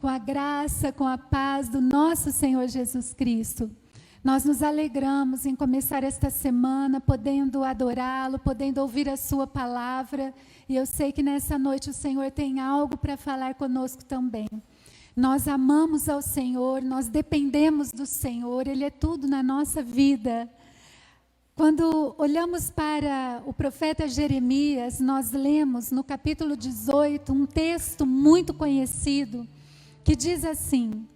com a graça, com a paz do nosso Senhor Jesus Cristo. Nós nos alegramos em começar esta semana, podendo adorá-lo, podendo ouvir a sua palavra. E eu sei que nessa noite o Senhor tem algo para falar conosco também. Nós amamos ao Senhor, nós dependemos do Senhor, Ele é tudo na nossa vida. Quando olhamos para o profeta Jeremias, nós lemos no capítulo 18 um texto muito conhecido, que diz assim: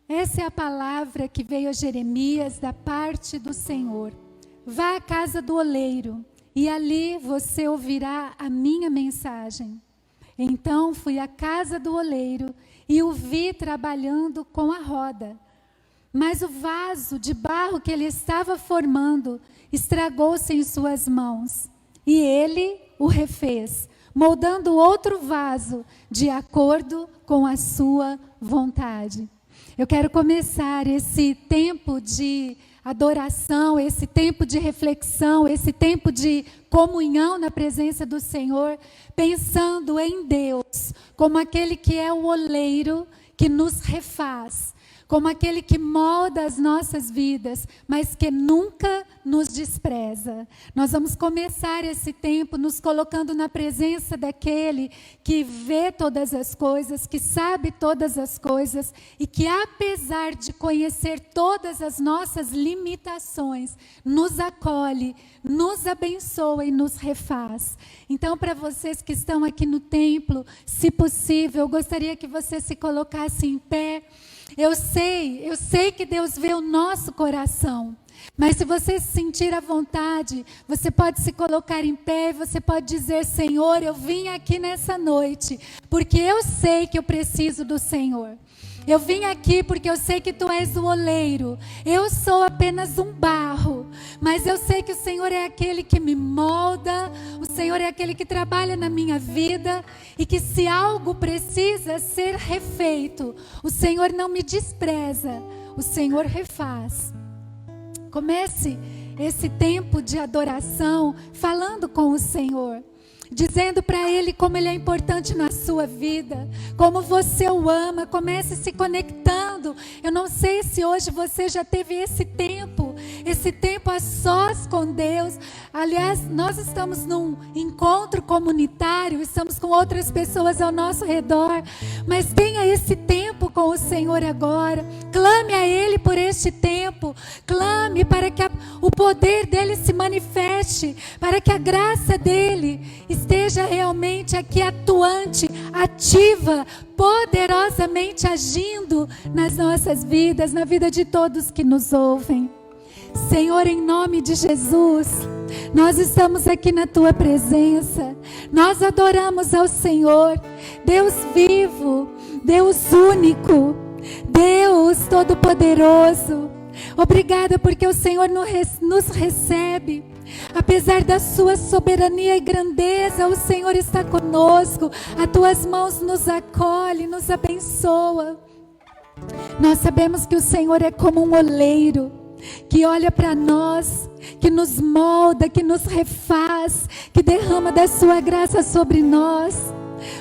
essa é a palavra que veio a Jeremias da parte do Senhor. Vá à casa do oleiro, e ali você ouvirá a minha mensagem. Então fui à casa do oleiro e o vi trabalhando com a roda. Mas o vaso de barro que ele estava formando estragou-se em suas mãos. E ele o refez, moldando outro vaso de acordo com a sua vontade. Eu quero começar esse tempo de adoração, esse tempo de reflexão, esse tempo de comunhão na presença do Senhor, pensando em Deus como aquele que é o oleiro que nos refaz, como aquele que molda as nossas vidas, mas que nunca nos despreza. Nós vamos começar esse tempo nos colocando na presença daquele que vê todas as coisas, que sabe todas as coisas e que, apesar de conhecer todas as nossas limitações, nos acolhe, nos abençoa e nos refaz. Então, para vocês que estão aqui no templo, se possível, eu gostaria que você se colocasse em pé. Eu sei que Deus vê o nosso coração, mas se você se sentir à vontade, você pode se colocar em pé, você pode dizer: Senhor, eu vim aqui nessa noite, porque eu sei que eu preciso do Senhor. Eu vim aqui porque eu sei que Tu és o oleiro, eu sou apenas um barro, mas eu sei que o Senhor é aquele que me molda, o Senhor é aquele que trabalha na minha vida, e que se algo precisa ser refeito, o Senhor não me despreza, o Senhor refaz. Comece esse tempo de adoração falando com o Senhor, dizendo para Ele como Ele é importante na sua vida, como você o ama. Comece se conectando. Eu não sei se hoje você já teve esse tempo a sós com Deus. Aliás, nós estamos num encontro comunitário, estamos com outras pessoas ao nosso redor, mas tenha esse tempo com o Senhor agora. Clame a Ele por este tempo, clame para que o poder dEle se manifeste, para que a graça dEle esteja realmente aqui atuante, ativa, poderosamente agindo nas nossas vidas, na vida de todos que nos ouvem. Senhor, em nome de Jesus, nós estamos aqui na Tua presença, nós adoramos ao Senhor, Deus vivo, Deus único, Deus todo-poderoso. Obrigada porque o Senhor nos recebe. Apesar da Sua soberania e grandeza, o Senhor está conosco. As Tuas mãos nos acolhem, nos abençoa. Nós sabemos que o Senhor é como um oleiro que olha para nós, que nos molda, que nos refaz, que derrama da Sua graça sobre nós.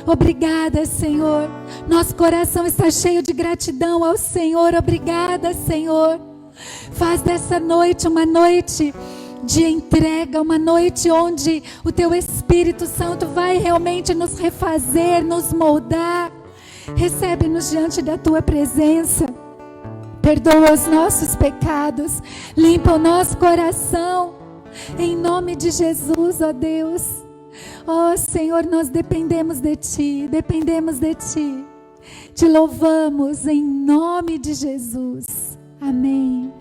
Obrigada, Senhor. Nosso coração está cheio de gratidão ao Senhor. Obrigada, Senhor. Faz dessa noite uma noite de entrega, uma noite onde o Teu Espírito Santo vai realmente nos refazer, nos moldar. Recebe-nos diante da Tua presença. Perdoa os nossos pecados, limpa o nosso coração, em nome de Jesus, ó Deus. Ó Senhor, nós dependemos de Ti, Te louvamos em nome de Jesus. Amém.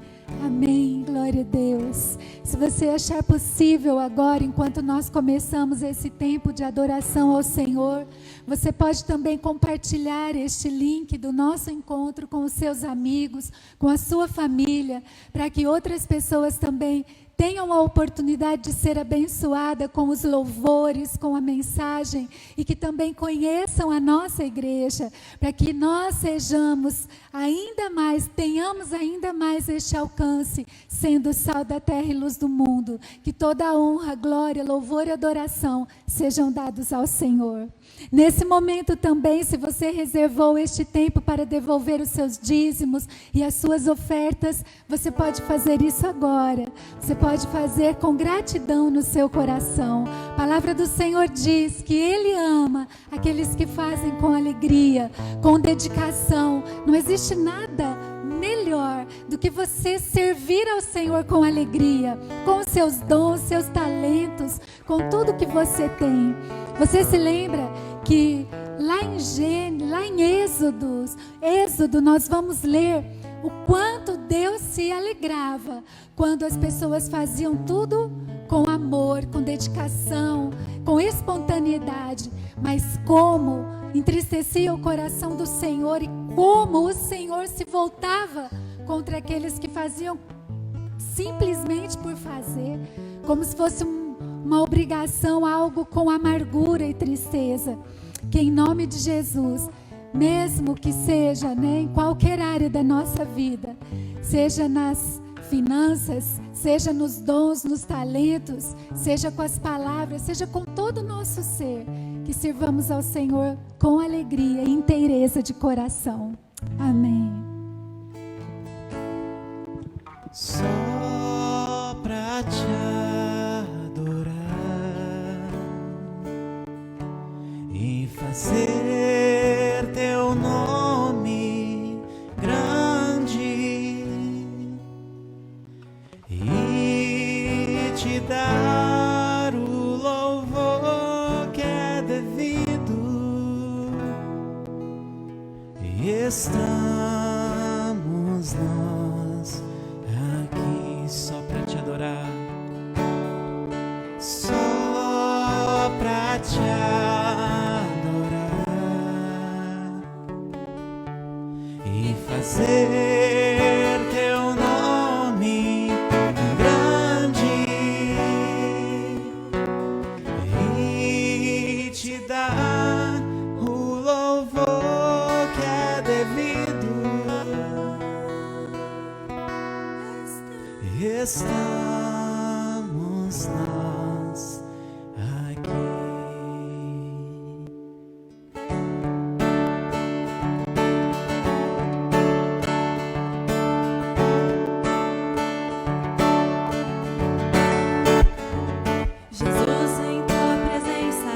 Amém, glória a Deus. Se você achar possível agora, enquanto nós começamos esse tempo de adoração ao Senhor, você pode também compartilhar este link do nosso encontro com os seus amigos, com a sua família, para que outras pessoas também tenham a oportunidade de ser abençoada com os louvores, com a mensagem, e que também conheçam a nossa igreja, para que nós sejamos ainda mais, tenhamos ainda mais este alcance, sendo sal da terra e luz do mundo. Que toda a honra, glória, louvor e adoração sejam dados ao Senhor. Nesse momento também, se você reservou este tempo para devolver os seus dízimos e as suas ofertas, você pode fazer isso agora. Você pode fazer com gratidão no seu coração. A palavra do Senhor diz que Ele ama aqueles que fazem com alegria, com dedicação. Não existe nada melhor do que você servir ao Senhor com alegria, com seus dons, seus talentos, com tudo que você tem. Você se lembra que lá em Êxodo nós vamos ler o quanto Deus se alegrava quando as pessoas faziam tudo com amor, com dedicação, com espontaneidade, mas como entristecia o coração do Senhor e como o Senhor se voltava contra aqueles que faziam simplesmente por fazer, como se fosse uma obrigação, algo com amargura e tristeza. Que em nome de Jesus, mesmo que seja, em qualquer área da nossa vida, seja nas finanças, seja nos dons, nos talentos, seja com as palavras, seja com todo o nosso ser, que sirvamos ao Senhor com alegria e inteireza de coração. Amém. Só pra te adorar e fazer teu nome grande e te dar o louvor que é devido. E estamos nós aqui só pra te adorar, só pra te adorar e fazer teu nome grande e te dar o louvor que é devido. Estamos nós aqui. Jesus, em tua presença,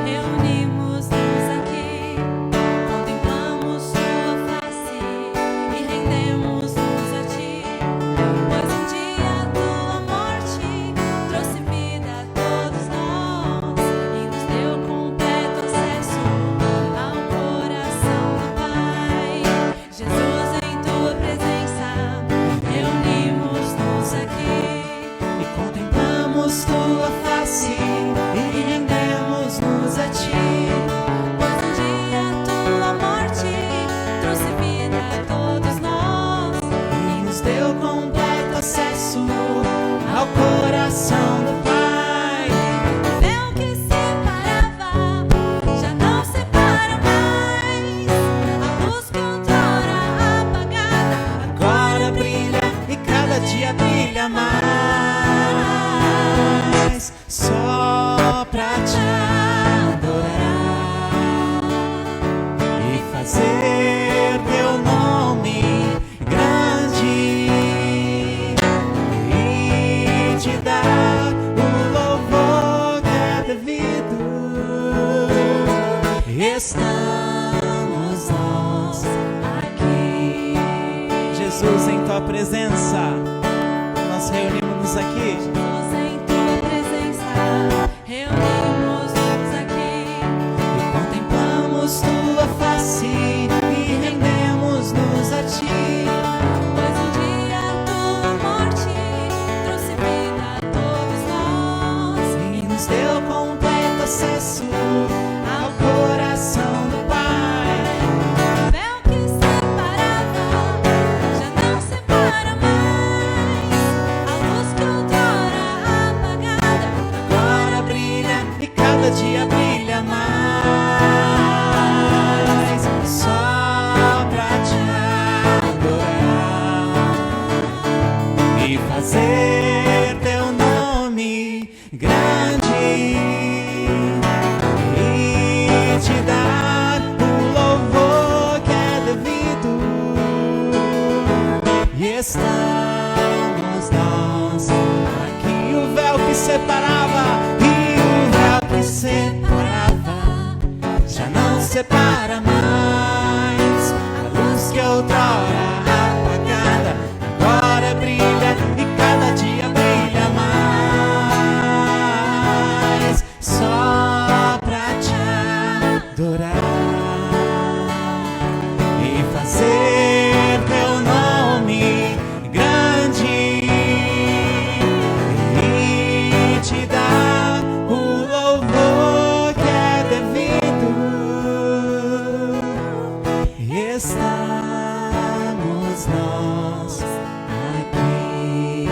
reunimos-nos aqui, contemplamos tua face e rendemos-nos a ti, pois um dia a tua morte trouxe vida a todos nós e nos deu completo acesso ao coração do Pai. Jesus, em tua presença, reunimos-nos aqui E contemplamos tua face e rendemos-nos a ti, pois um dia a tua morte trouxe vida a todos nós e nos deu completo acesso ao coração do Pai. o véu que separava já não separa mais, a luz que outrora apagada Agora brilha e cada dia brilha mais, só pra te adorar e fazer teu nome grande e te dar o louvor que é devido. Estamos nós aqui. Jesus, em tua presença, nós reunimos-nos aqui. Jesus, em tua presença, reunimos-nos aqui, E contemplamos tua face e rendemos-nos a ti, pois um dia a tua morte trouxe vida a todos nós e nos deu completo acesso ao coração do Pai. o véu que separava já não separa mais, a luz que outrora separa mais. A luz que outrora apagada agora brilha e cada dia brilha mais. Só pra te adorar e fazer teu nome grande e te dar o louvor que é devido. Estamos nós aqui.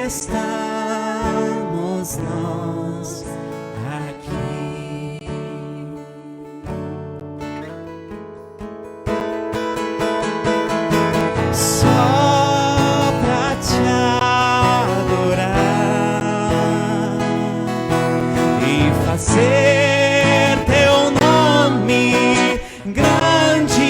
Estamos nós aqui. Só pra te adorar e fazer teu nome grande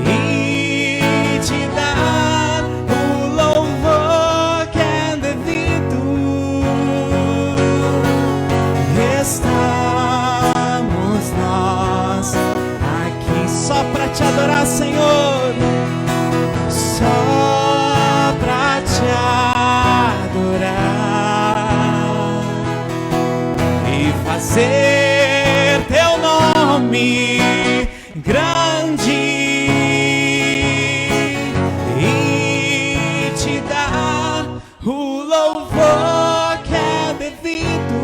e te dar o louvor que é devido. Estamos nós aqui só pra te adorar, Senhor. Só pra te adorar e fazer teu nome grande e te dar o louvor que é devido.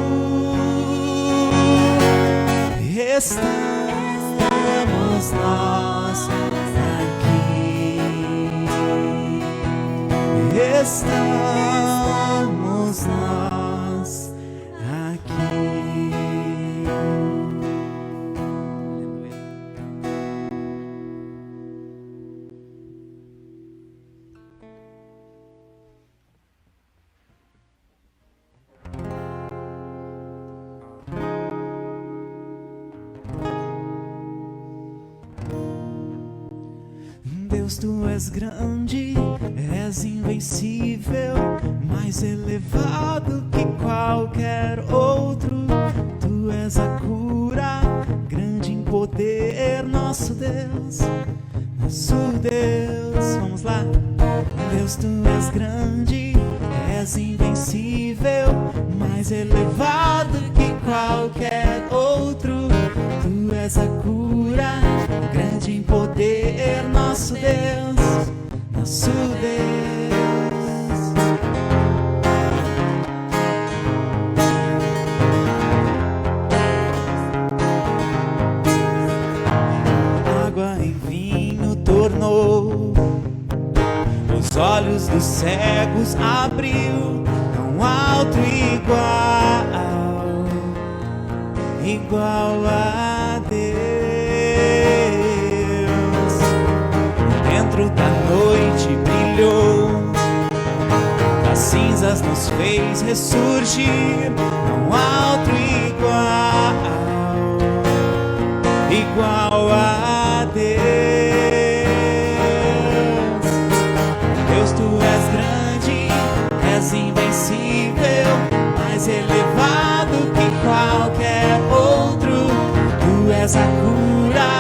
Estamos nós aqui. Estamos nós aqui. Deus, tu és grande, és invencível, mais elevado que qualquer outro. Tu és a cura, grande em poder, nosso Deus, nosso Deus. Vamos lá. Deus, tu és grande, és invencível, mais elevado que qualquer outro. Tu és a cura, grande em poder, nosso Deus, nosso Deus. Água em vinho tornou, os olhos dos cegos abriu, não há outro igual a Deus. Dentro da noite brilhou, das cinzas nos fez ressurgir, não há outro igual a Deus. Deus, tu és grande, és invencível, mais elevado que qualquer outro. Tu és a cura,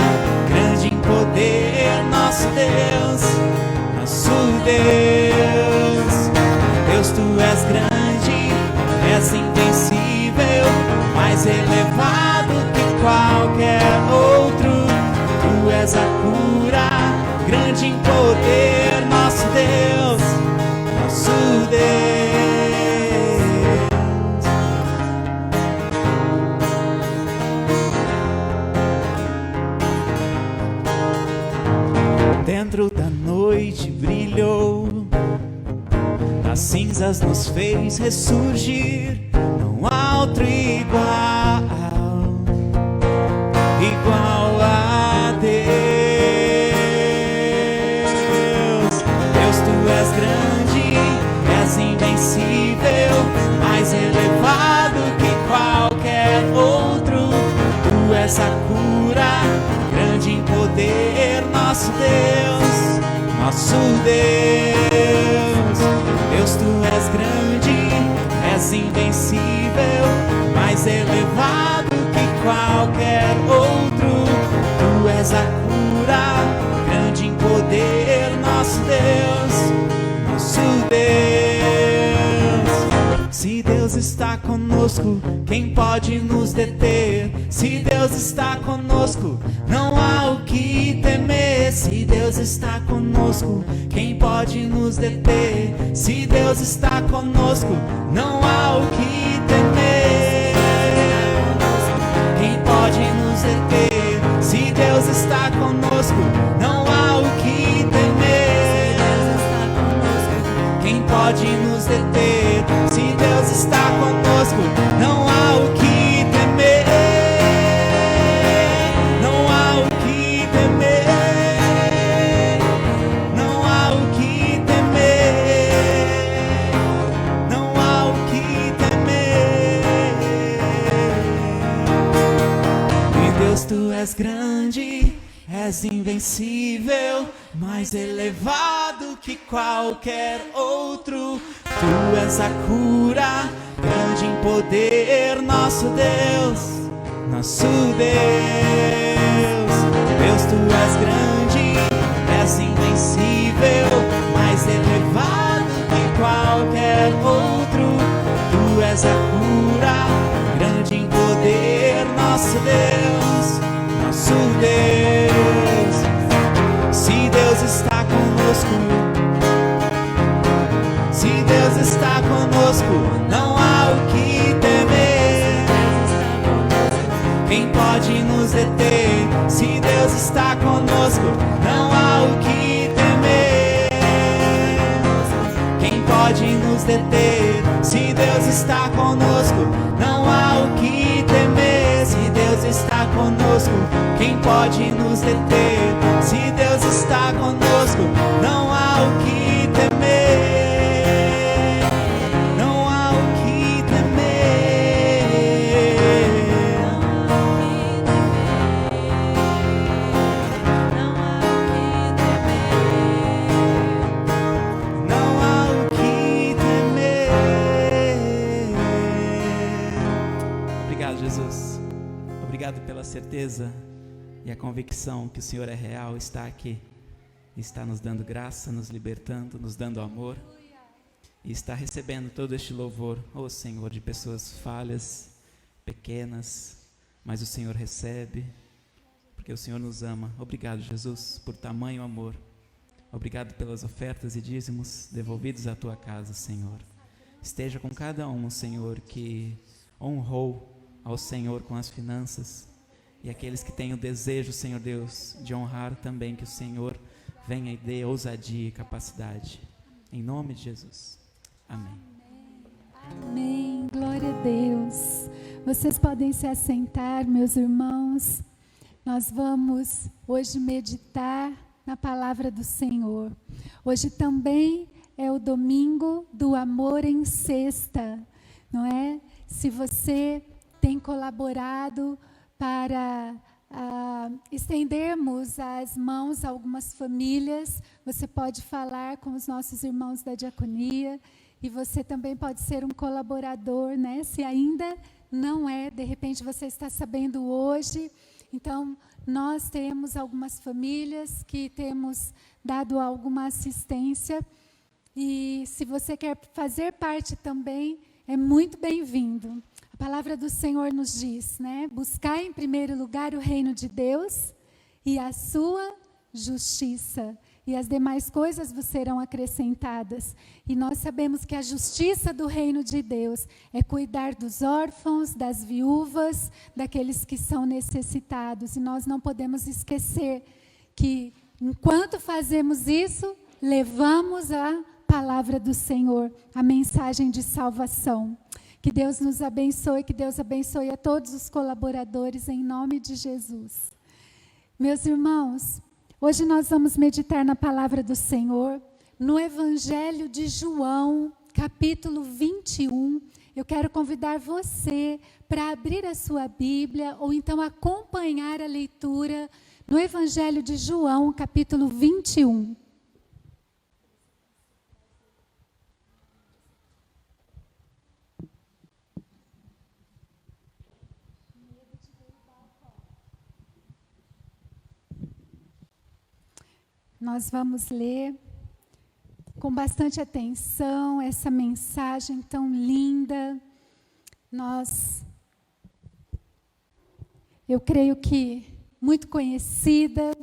grande em poder, nosso Deus, nosso Deus. Deus, tu és grande, és invencível, mais elevado que qualquer outro. Tu és a cura, grande em poder, nosso Deus, nosso Deus. Dentro da noite brilhou, das cinzas nos fez ressurgir, não há outro igual a Deus. Deus, tu és grande, és invencível, mais elevado que qualquer outro. Tu és a cura, grande em poder, nosso Deus, nosso Deus. Deus, tu és grande, és invencível, mais mais elevado que qualquer outro. Tu és a cura, grande em poder, nosso Deus, nosso Deus. Se Deus está conosco, quem pode nos deter? Se Deus está conosco, não há o que temer. Se Deus está conosco, quem pode nos deter? Se Deus está conosco, não há o que temer. Quem pode nos deter? Se Deus está conosco, não há o que temer. Quem pode nos deter? Se Deus está conosco, não há o que temer. Não há o que temer. Não há o que temer. Não há o que temer. E Deus, tu és grande, és invencível, mais elevado que qualquer outro. Tu és a cura, grande em poder, nosso Deus, nosso Deus. Deus, tu és grande, és invencível, mais elevado que qualquer outro. Tu és a cura, grande em poder, nosso Deus, nosso Deus. Se Deus está conosco, se Deus está conosco, não há o que temer. Quem pode nos deter? Se Deus está conosco, não há o que temer. Quem pode nos deter? Se Deus está conosco, não há o que temer. Se Deus está conosco, quem pode nos deter? Se Deus está conosco, não há o que temer. Não há o que temer. Não há o que temer. Obrigado, Jesus. Obrigado pela certeza e a convicção que o Senhor é real, está aqui, está nos dando graça, nos libertando, nos dando amor, e está recebendo todo este louvor, ó Senhor, de pessoas falhas, pequenas, mas o Senhor recebe, porque o Senhor nos ama. Obrigado, Jesus, por tamanho amor. Obrigado pelas ofertas e dízimos devolvidos à tua casa, Senhor. Esteja com cada um, Senhor, que honrou ao Senhor com as finanças, e aqueles que têm o desejo, Senhor Deus, de honrar também, que o Senhor venha e dê ousadia e capacidade. Em nome de Jesus. Amém. Amém. Glória a Deus. Vocês podem se assentar, meus irmãos. Nós vamos hoje meditar na palavra do Senhor. Hoje também é o domingo do amor em cesta, não é? Se você tem colaborado para estendermos as mãos a algumas famílias, você pode falar com os nossos irmãos da diaconia, e você também pode ser um colaborador, né? Se ainda não é, de repente você está sabendo hoje. Então, nós temos algumas famílias que temos dado alguma assistência, e se você quer fazer parte também, é muito bem-vindo. A palavra do Senhor nos diz, né? Buscar em primeiro lugar o reino de Deus e a sua justiça, e as demais coisas vos serão acrescentadas. E nós sabemos que a justiça do reino de Deus é cuidar dos órfãos, das viúvas, daqueles que são necessitados. E nós não podemos esquecer que, enquanto fazemos isso, levamos a palavra do Senhor, a mensagem de salvação. Que Deus nos abençoe, que Deus abençoe a todos os colaboradores, em nome de Jesus. Meus irmãos, hoje nós vamos meditar na palavra do Senhor, no Evangelho de João, capítulo 21. Eu quero convidar você para abrir a sua Bíblia, ou então acompanhar a leitura no Evangelho de João, capítulo 21. nós vamos ler com bastante atenção essa mensagem tão linda. Eu creio que muito conhecida,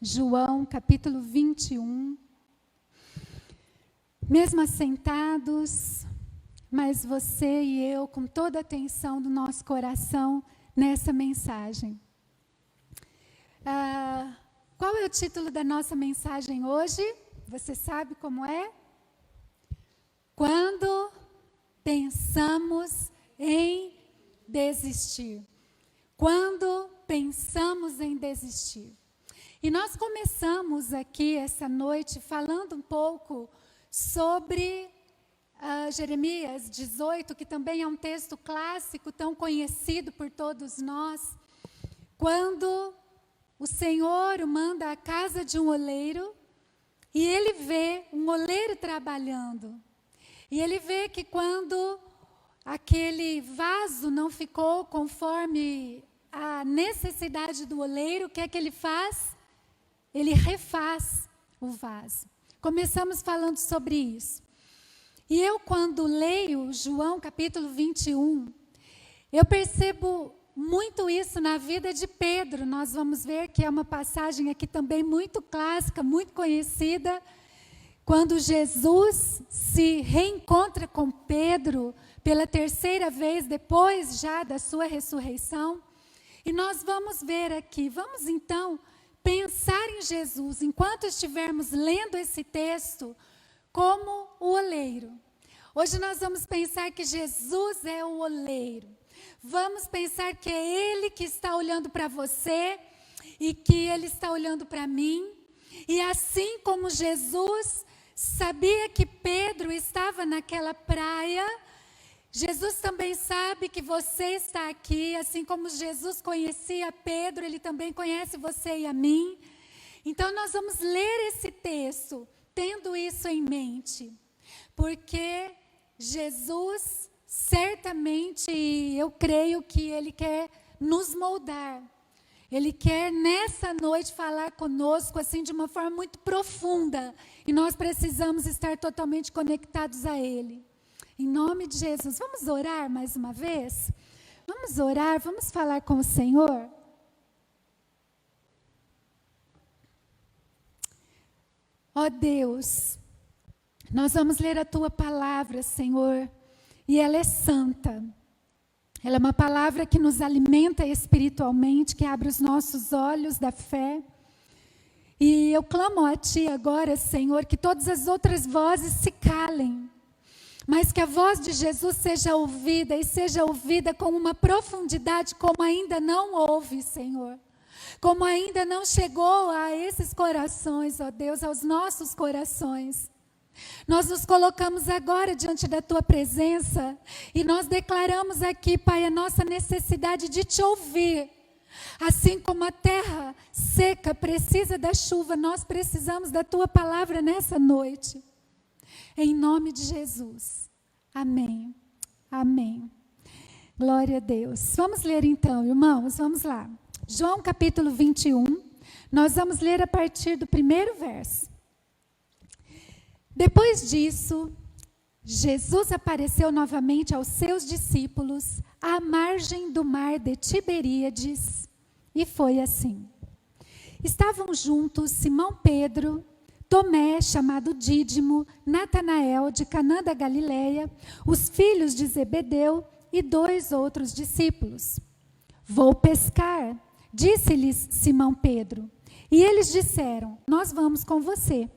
João, capítulo 21. Mesmo assentados, mas você e eu, com toda a atenção do nosso coração nessa mensagem. Qual é o título da nossa mensagem hoje? Você sabe como é? Quando pensamos em desistir. Quando pensamos em desistir. E nós começamos aqui essa noite falando um pouco sobre Jeremias 18, que também é um texto clássico, tão conhecido por todos nós, quando o Senhor o manda à casa de um oleiro, e ele vê um oleiro trabalhando, e ele vê que quando aquele vaso não ficou conforme a necessidade do oleiro, o que é que ele faz? Ele refaz o vaso. Começamos falando sobre isso. E eu, quando leio João capítulo 21, eu percebo muito isso na vida de Pedro. Nós vamos ver que é uma passagem aqui também muito clássica, muito conhecida, quando Jesus se reencontra com Pedro pela terceira vez, depois já da sua ressurreição. E nós vamos ver aqui, vamos então pensar em Jesus, enquanto estivermos lendo esse texto, como o oleiro. Hoje nós vamos pensar que Jesus é o oleiro. Vamos pensar que é Ele que está olhando para você e que Ele está olhando para mim. E assim como Jesus sabia que Pedro estava naquela praia, Jesus também sabe que você está aqui, assim como Jesus conhecia Pedro, Ele também conhece você e a mim. Então nós vamos ler esse texto, tendo isso em mente, porque Jesus, certamente, eu creio que Ele quer nos moldar. Ele quer nessa noite falar conosco assim de uma forma muito profunda, e nós precisamos estar totalmente conectados a Ele. Em nome de Jesus, vamos orar mais uma vez? Vamos orar, vamos falar com o Senhor? Ó Deus, nós vamos ler a Tua palavra, Senhor, e ela é santa. Ela é uma palavra que nos alimenta espiritualmente, que abre os nossos olhos da fé. E eu clamo a Ti agora, Senhor, que todas as outras vozes se calem, mas que a voz de Jesus seja ouvida, e seja ouvida com uma profundidade como ainda não houve, Senhor. Como ainda não chegou a esses corações, ó Deus, aos nossos corações. Nós nos colocamos agora diante da Tua presença e nós declaramos aqui, Pai, a nossa necessidade de Te ouvir. Assim como a terra seca precisa da chuva, nós precisamos da Tua palavra nessa noite. Em nome de Jesus. Amém. Amém. Glória a Deus. Vamos ler então, irmãos, vamos lá. João capítulo 21, nós vamos ler a partir do primeiro verso. Depois disso, Jesus apareceu novamente aos seus discípulos à margem do mar de Tiberíades, e foi assim. Estavam juntos Simão Pedro, Tomé, chamado Dídimo, Natanael, de Canaã da Galileia, os filhos de Zebedeu e 2 outros discípulos. Vou pescar, disse-lhes Simão Pedro. E eles disseram, nós vamos com você.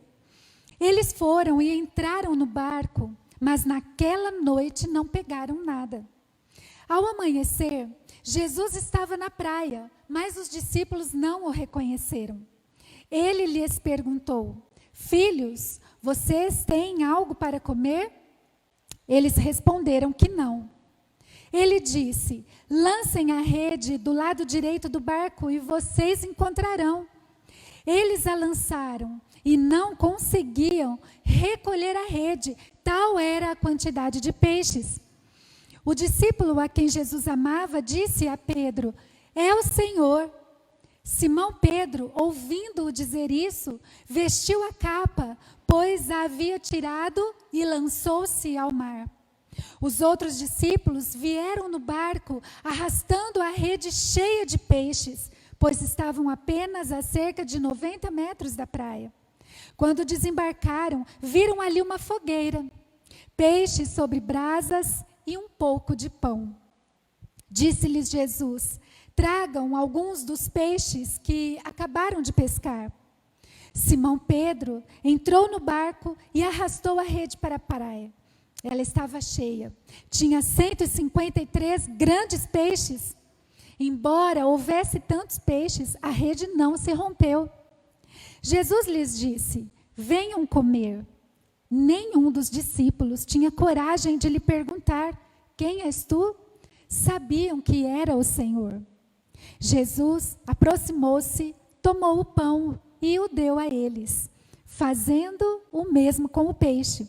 Eles foram e entraram no barco, mas naquela noite não pegaram nada. Ao amanhecer, Jesus estava na praia, mas os discípulos não o reconheceram. Ele lhes perguntou, filhos, vocês têm algo para comer? Eles responderam que não. Ele disse, lancem a rede do lado direito do barco e vocês encontrarão. Eles a lançaram e não conseguiam recolher a rede, tal era a quantidade de peixes. O discípulo a quem Jesus amava disse a Pedro, é o Senhor. Simão Pedro, ouvindo-o dizer isso, vestiu a capa, pois a havia tirado e lançou-se ao mar. Os outros discípulos vieram no barco, arrastando a rede cheia de peixes, pois estavam apenas a cerca de 90 metros da praia. Quando desembarcaram, viram ali uma fogueira, peixes sobre brasas e um pouco de pão. Disse-lhes Jesus: tragam alguns dos peixes que acabaram de pescar. Simão Pedro entrou no barco e arrastou a rede para a praia. Ela estava cheia. Tinha 153 grandes peixes. Embora houvesse tantos peixes, a rede não se rompeu. Jesus lhes disse: venham comer. Nenhum dos discípulos tinha coragem de lhe perguntar: quem és tu? Sabiam que era o Senhor. Jesus aproximou-se, tomou o pão e o deu a eles, fazendo o mesmo com o peixe.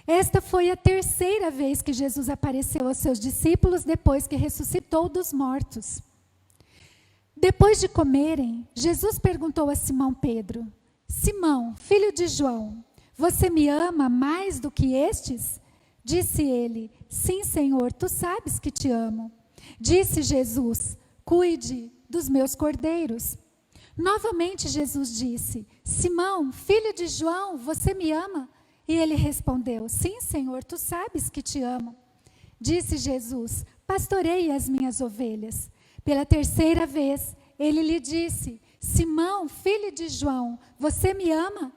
Esta foi a terceira vez que Jesus apareceu aos seus discípulos depois que ressuscitou dos mortos. Depois de comerem, Jesus perguntou a Simão Pedro: Simão, filho de João, você me ama mais do que estes? Disse ele: sim, Senhor, tu sabes que te amo. Disse Jesus: cuide dos meus cordeiros. Novamente Jesus disse: Simão, filho de João, você me ama? E ele respondeu: sim, Senhor, tu sabes que te amo. Disse Jesus: pastoreie as minhas ovelhas. Pela terceira vez, ele lhe disse: Simão, filho de João, você me ama?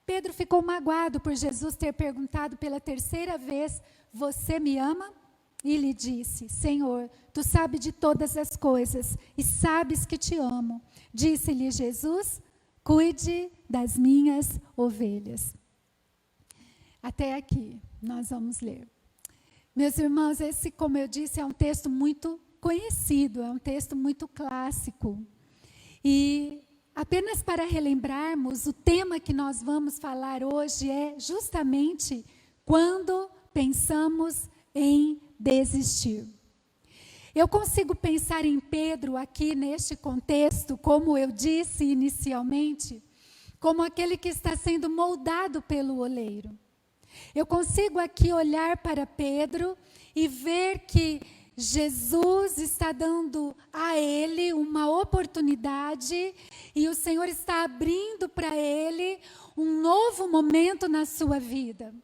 Pedro ficou magoado por Jesus ter perguntado pela terceira vez: você me ama? E lhe disse: Senhor, tu sabes de todas as coisas e sabes que te amo. Disse-lhe Jesus: cuide das minhas ovelhas. Até aqui, nós vamos ler. Meus irmãos, esse, como eu disse, é um texto muito conhecido, é um texto muito clássico. E apenas para relembrarmos, o tema que nós vamos falar hoje é justamente quando pensamos em desistir. Eu consigo pensar em Pedro aqui neste contexto, como eu disse inicialmente, como aquele que está sendo moldado pelo oleiro. Eu consigo aqui olhar para Pedro e ver que Jesus está dando a ele uma oportunidade e o Senhor está abrindo para ele um novo momento na sua vida.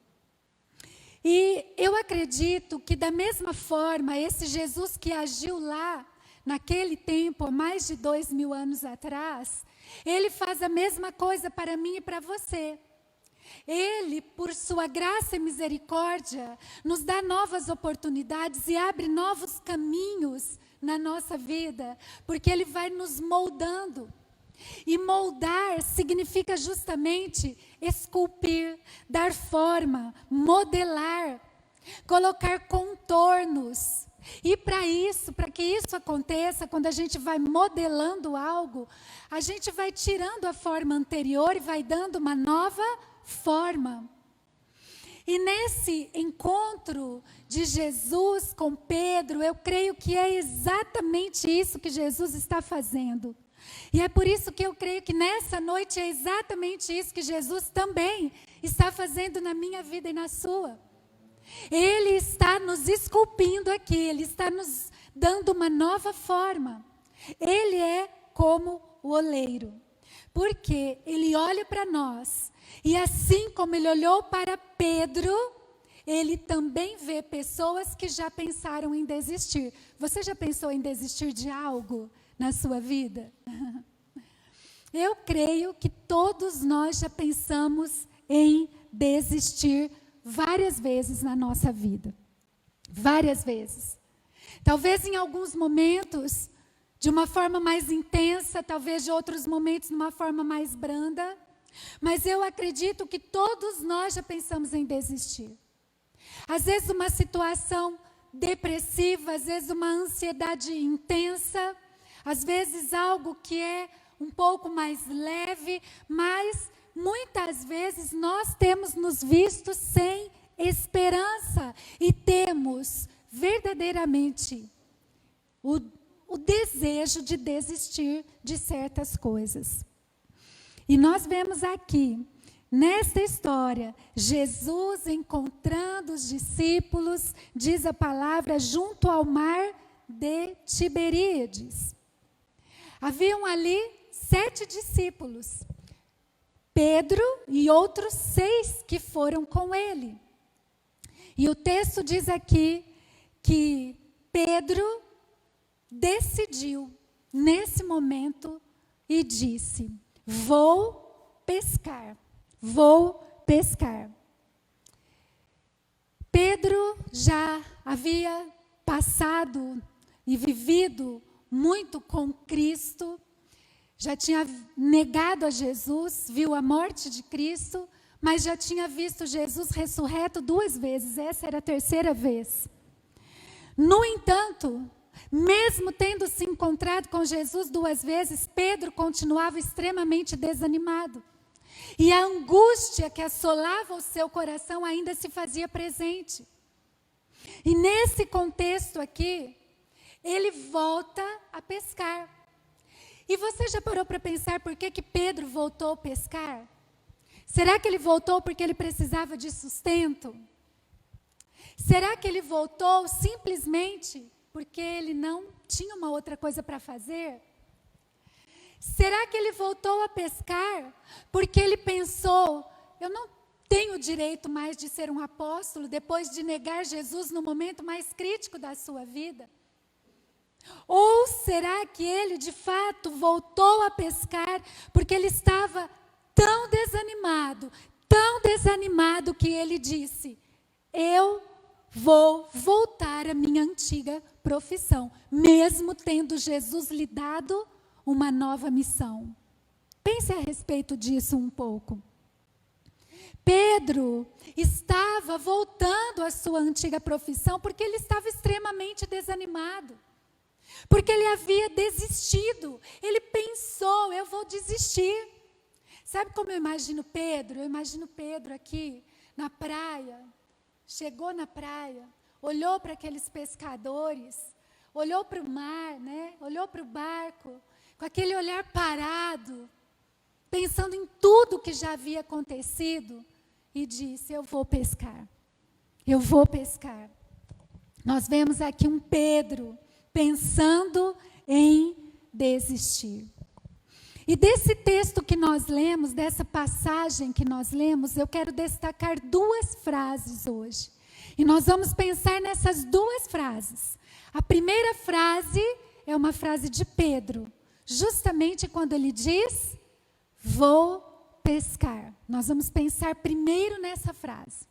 E eu acredito que da mesma forma, esse Jesus que agiu lá, naquele tempo, há mais de 2000 anos atrás, ele faz a mesma coisa para mim e para você. Ele, por sua graça e misericórdia, nos dá novas oportunidades e abre novos caminhos na nossa vida, porque Ele vai nos moldando. E moldar significa justamente esculpir, dar forma, modelar, colocar contornos. E para isso, para que isso aconteça, quando a gente vai modelando algo, a gente vai tirando a forma anterior e vai dando uma nova forma. E nesse encontro de Jesus com Pedro, eu creio que é exatamente isso que Jesus está fazendo. E é por isso que eu creio que nessa noite é exatamente isso que Jesus também está fazendo na minha vida e na sua. Ele está nos esculpindo aqui, Ele está nos dando uma nova forma. Ele é como o oleiro, porque Ele olha para nós. E assim como Ele olhou para Pedro, Ele também vê pessoas que já pensaram em desistir. Você já pensou em desistir de algo na sua vida? Eu creio que todos nós já pensamos em desistir várias vezes na nossa vida. Várias vezes. Talvez em alguns momentos de uma forma mais intensa, talvez de outros momentos de uma forma mais branda. Mas eu acredito que todos nós já pensamos em desistir. Às vezes uma situação depressiva, às vezes uma ansiedade intensa, às vezes algo que é um pouco mais leve, mas muitas vezes nós temos nos visto sem esperança e temos verdadeiramente o desejo de desistir de certas coisas. E nós vemos aqui, nesta história, Jesus encontrando os discípulos, diz a palavra, junto ao mar de Tiberíades. Haviam ali 7 discípulos, Pedro e outros 6 que foram com ele. E o texto diz aqui que Pedro decidiu, nesse momento, e disse: vou pescar. Pedro já havia passado e vivido muito com Cristo, já tinha negado a Jesus, viu a morte de Cristo, mas já tinha visto Jesus ressurreto 2 vezes, essa era a 3ª vez. No entanto, mesmo tendo se encontrado com Jesus 2 vezes, Pedro continuava extremamente desanimado. E a angústia que assolava o seu coração ainda se fazia presente. E nesse contexto aqui, ele volta a pescar. E você já parou para pensar por que Pedro voltou a pescar? Será que ele voltou porque ele precisava de sustento? Será que ele voltou simplesmente porque ele não tinha uma outra coisa para fazer? Será que ele voltou a pescar porque ele pensou: eu não tenho direito mais de ser um apóstolo depois de negar Jesus no momento mais crítico da sua vida? Ou será que ele de fato voltou a pescar porque ele estava tão desanimado que ele disse: eu vou voltar à minha antiga profissão, mesmo tendo Jesus lhe dado uma nova missão? Pense a respeito disso um pouco. Pedro estava voltando à sua antiga profissão porque ele estava extremamente desanimado. Porque ele havia desistido. Ele pensou: eu vou desistir. Sabe como eu imagino Pedro? Eu imagino Pedro aqui na praia. Chegou na praia, olhou para aqueles pescadores, olhou para o mar, né? Olhou para o barco, com aquele olhar parado, pensando em tudo que já havia acontecido, e disse: eu vou pescar. Eu vou pescar. Nós vemos aqui um Pedro pensando em desistir. E desse texto que nós lemos, dessa passagem que nós lemos, eu quero destacar 2 frases hoje. E nós vamos pensar nessas 2 frases. A primeira frase é uma frase de Pedro, justamente quando ele diz: vou pescar. Nós vamos pensar primeiro nessa frase.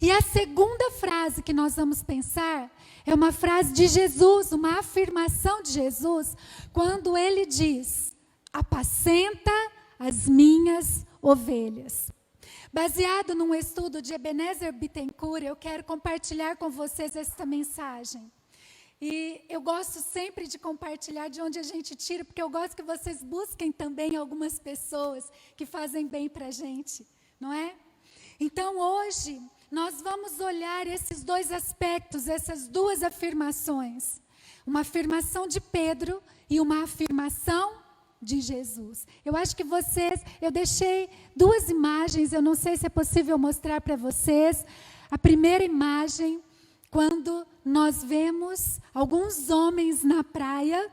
E a segunda frase que nós vamos pensar é uma frase de Jesus, uma afirmação de Jesus, quando ele diz: apacenta as minhas ovelhas. Baseado num estudo de Ebenezer Bittencourt, eu quero compartilhar com vocês esta mensagem. E eu gosto sempre de compartilhar de onde a gente tira, porque eu gosto que vocês busquem também algumas pessoas que fazem bem para a gente, não é? Então hoje nós vamos olhar esses 2 aspectos, essas 2 afirmações. Uma afirmação de Pedro e uma afirmação de Jesus. Eu acho que eu deixei 2 imagens, eu não sei se é possível mostrar para vocês. A primeira imagem, quando nós vemos alguns homens na praia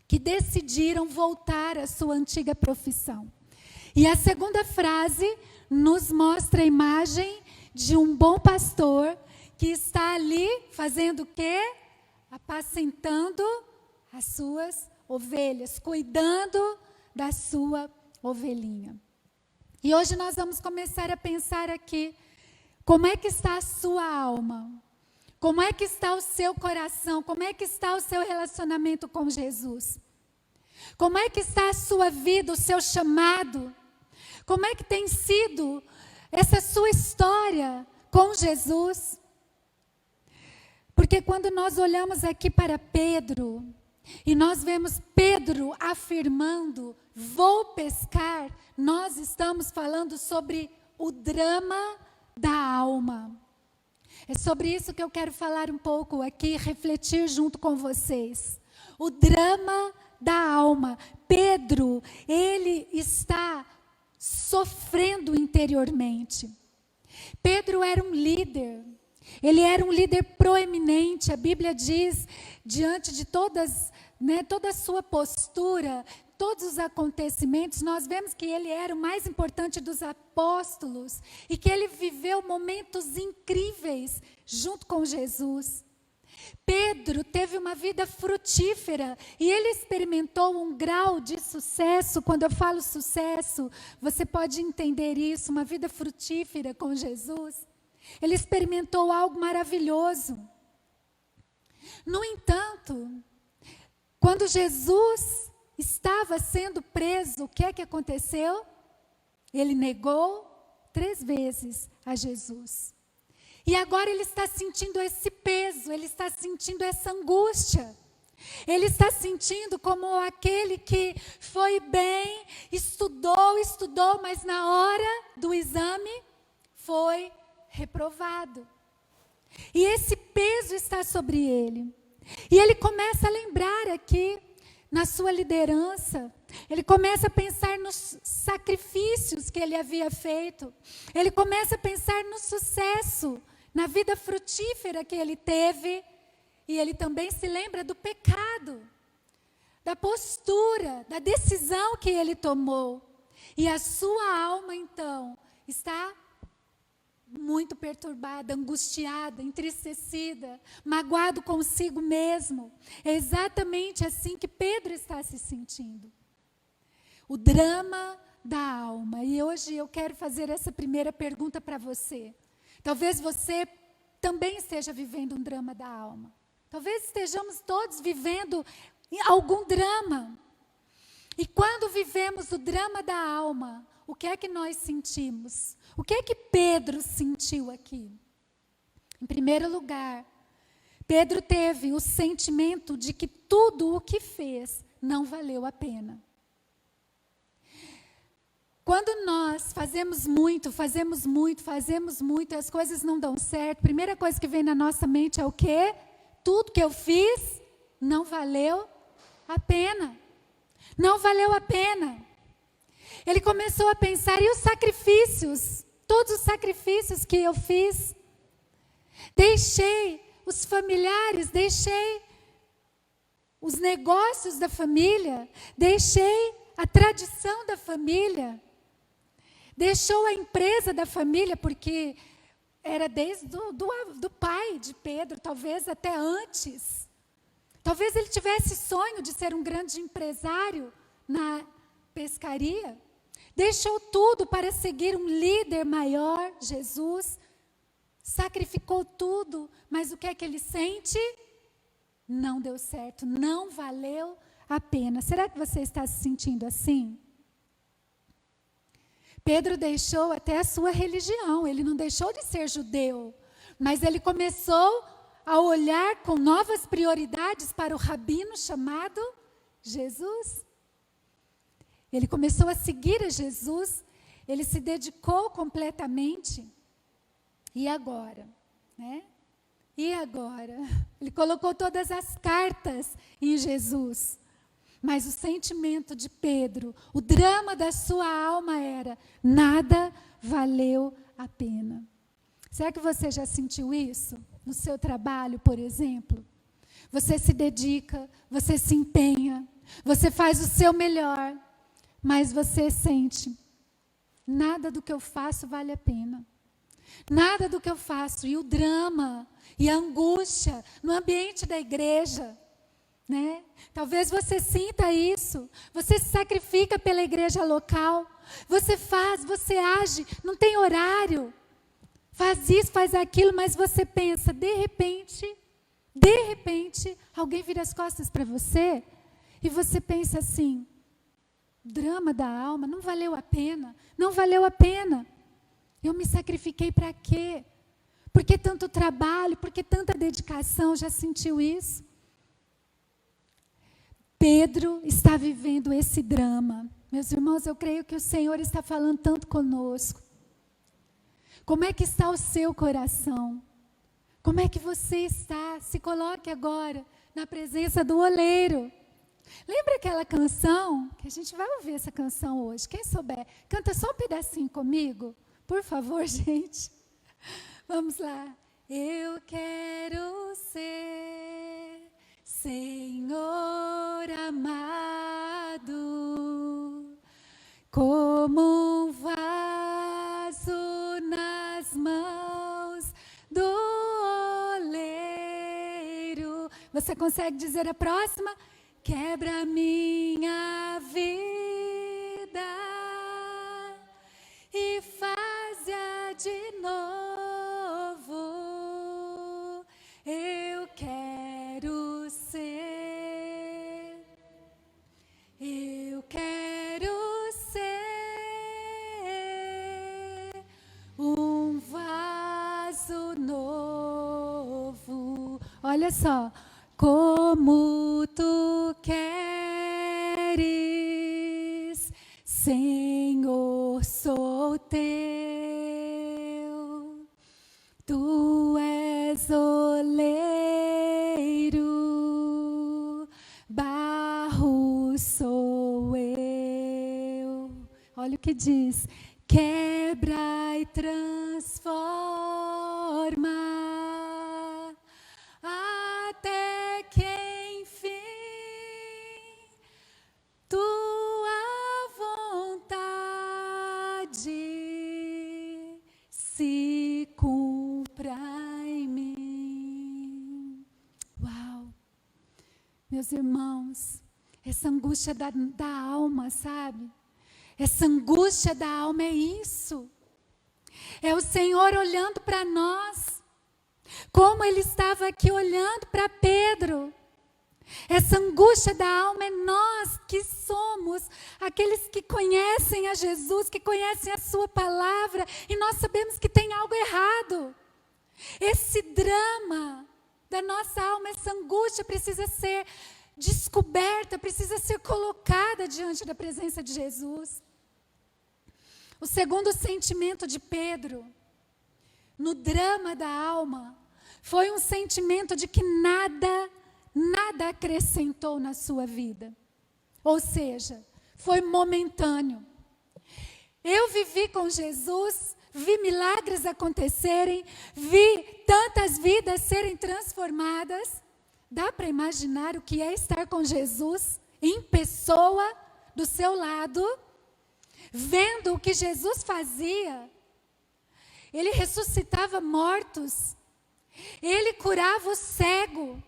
que decidiram voltar à sua antiga profissão. E a segunda frase nos mostra a imagem de um bom pastor que está ali fazendo o quê? Apacentando as suas ovelhas, cuidando da sua ovelhinha. E hoje nós vamos começar a pensar aqui, como é que está a sua alma? Como é que está o seu coração? Como é que está o seu relacionamento com Jesus? Como é que está a sua vida, o seu chamado? Como é que tem sido essa sua história com Jesus? Porque quando nós olhamos aqui para Pedro, e nós vemos Pedro afirmando: vou pescar, nós estamos falando sobre o drama da alma. É sobre isso que eu quero falar um pouco aqui, refletir junto com vocês. O drama da alma. Pedro, ele está sofrendo interiormente. Pedro era um líder. Ele era um líder proeminente. A Bíblia diz, diante de toda a sua postura, todos os acontecimentos, nós vemos que ele era o mais importante dos apóstolos e que ele viveu momentos incríveis junto com Jesus. Pedro teve uma vida frutífera e ele experimentou um grau de sucesso. Quando eu falo sucesso, você pode entender isso, uma vida frutífera com Jesus. Ele experimentou algo maravilhoso. No entanto, quando Jesus estava sendo preso, o que é que aconteceu? Ele negou 3 vezes a Jesus. E agora ele está sentindo esse peso, ele está sentindo essa angústia. Ele está sentindo como aquele que foi bem, estudou, mas na hora do exame foi reprovado. E esse peso está sobre ele. E ele começa a lembrar aqui, na sua liderança, ele começa a pensar nos sacrifícios que ele havia feito. Ele começa a pensar no sucesso, na vida frutífera que ele teve. E ele também se lembra do pecado, da postura, da decisão que ele tomou. E a sua alma, então, está muito perturbada, angustiada, entristecida, magoado consigo mesmo. É exatamente assim que Pedro está se sentindo. O drama da alma. E hoje eu quero fazer essa primeira pergunta para você. Talvez você também esteja vivendo um drama da alma. Talvez estejamos todos vivendo algum drama. E quando vivemos o drama da alma, o que é que nós sentimos? O que é que Pedro sentiu aqui? Em primeiro lugar, Pedro teve o sentimento de que tudo o que fez não valeu a pena. Quando nós fazemos muito e as coisas não dão certo, a primeira coisa que vem na nossa mente é o quê? Tudo que eu fiz não valeu a pena. Não valeu a pena. Ele começou a pensar, e os sacrifícios? Todos os sacrifícios que eu fiz. Deixei os familiares, deixei os negócios da família, deixei a tradição da família, deixou a empresa da família, porque era desde do pai de Pedro, talvez até antes. Talvez ele tivesse sonho de ser um grande empresário na pescaria. Deixou tudo para seguir um líder maior, Jesus. Sacrificou tudo, mas o que é que ele sente? Não deu certo, não valeu a pena. Será que você está se sentindo assim? Pedro deixou até a sua religião, ele não deixou de ser judeu, mas ele começou a olhar com novas prioridades para o rabino chamado Jesus. Ele começou a seguir a Jesus, ele se dedicou completamente. E agora? Né? E agora? Ele colocou todas as cartas em Jesus. Mas o sentimento de Pedro, o drama da sua alma era: nada valeu a pena. Será que você já sentiu isso? No seu trabalho, por exemplo? Você se dedica, você se empenha, você faz o seu melhor, mas você sente: nada do que eu faço vale a pena. Nada do que eu faço. E o drama e a angústia no ambiente da igreja, né? Talvez você sinta isso. Você se sacrifica pela igreja local. Você faz, você age, não tem horário. Faz isso, faz aquilo, mas você pensa, de repente, alguém vira as costas para você e você pensa assim: drama da alma, não valeu a pena, não valeu a pena. Eu me sacrifiquei para quê? Por que tanto trabalho? Por que tanta dedicação? Já sentiu isso? Pedro está vivendo esse drama. Meus irmãos, eu creio que o Senhor está falando tanto conosco. Como é que está o seu coração? Como é que você está? Se coloque agora na presença do oleiro. Lembra aquela canção? Que a gente vai ouvir essa canção hoje. Quem souber, canta só um pedacinho comigo. Por favor, gente. Vamos lá. Eu quero ser Senhor amado, como um vaso nas mãos do oleiro. Você consegue dizer a próxima? Quebra minha vida e faz-a de novo. Eu quero ser, eu quero ser um vaso novo. Olha só. Como tu queres, Senhor, sou teu. Tu és oleiro, barro sou eu. Olha o que diz: quebra e transforma. Até que enfim tua vontade se cumpra em mim. Uau! Meus irmãos, essa angústia da alma, sabe? Essa angústia da alma é isso. É o Senhor olhando para nós. Como Ele estava aqui olhando para Pedro. Essa angústia da alma é nós que somos aqueles que conhecem a Jesus, que conhecem a sua palavra, e nós sabemos que tem algo errado. Esse drama da nossa alma, essa angústia precisa ser descoberta, precisa ser colocada diante da presença de Jesus. O segundo sentimento de Pedro, no drama da alma, foi um sentimento de que nada acrescentou na sua vida. Ou seja, foi momentâneo. Eu vivi com Jesus, vi milagres acontecerem, vi tantas vidas serem transformadas. Dá para imaginar o que é estar com Jesus em pessoa, do seu lado, vendo o que Jesus fazia? Ele ressuscitava mortos, Ele curava o cego,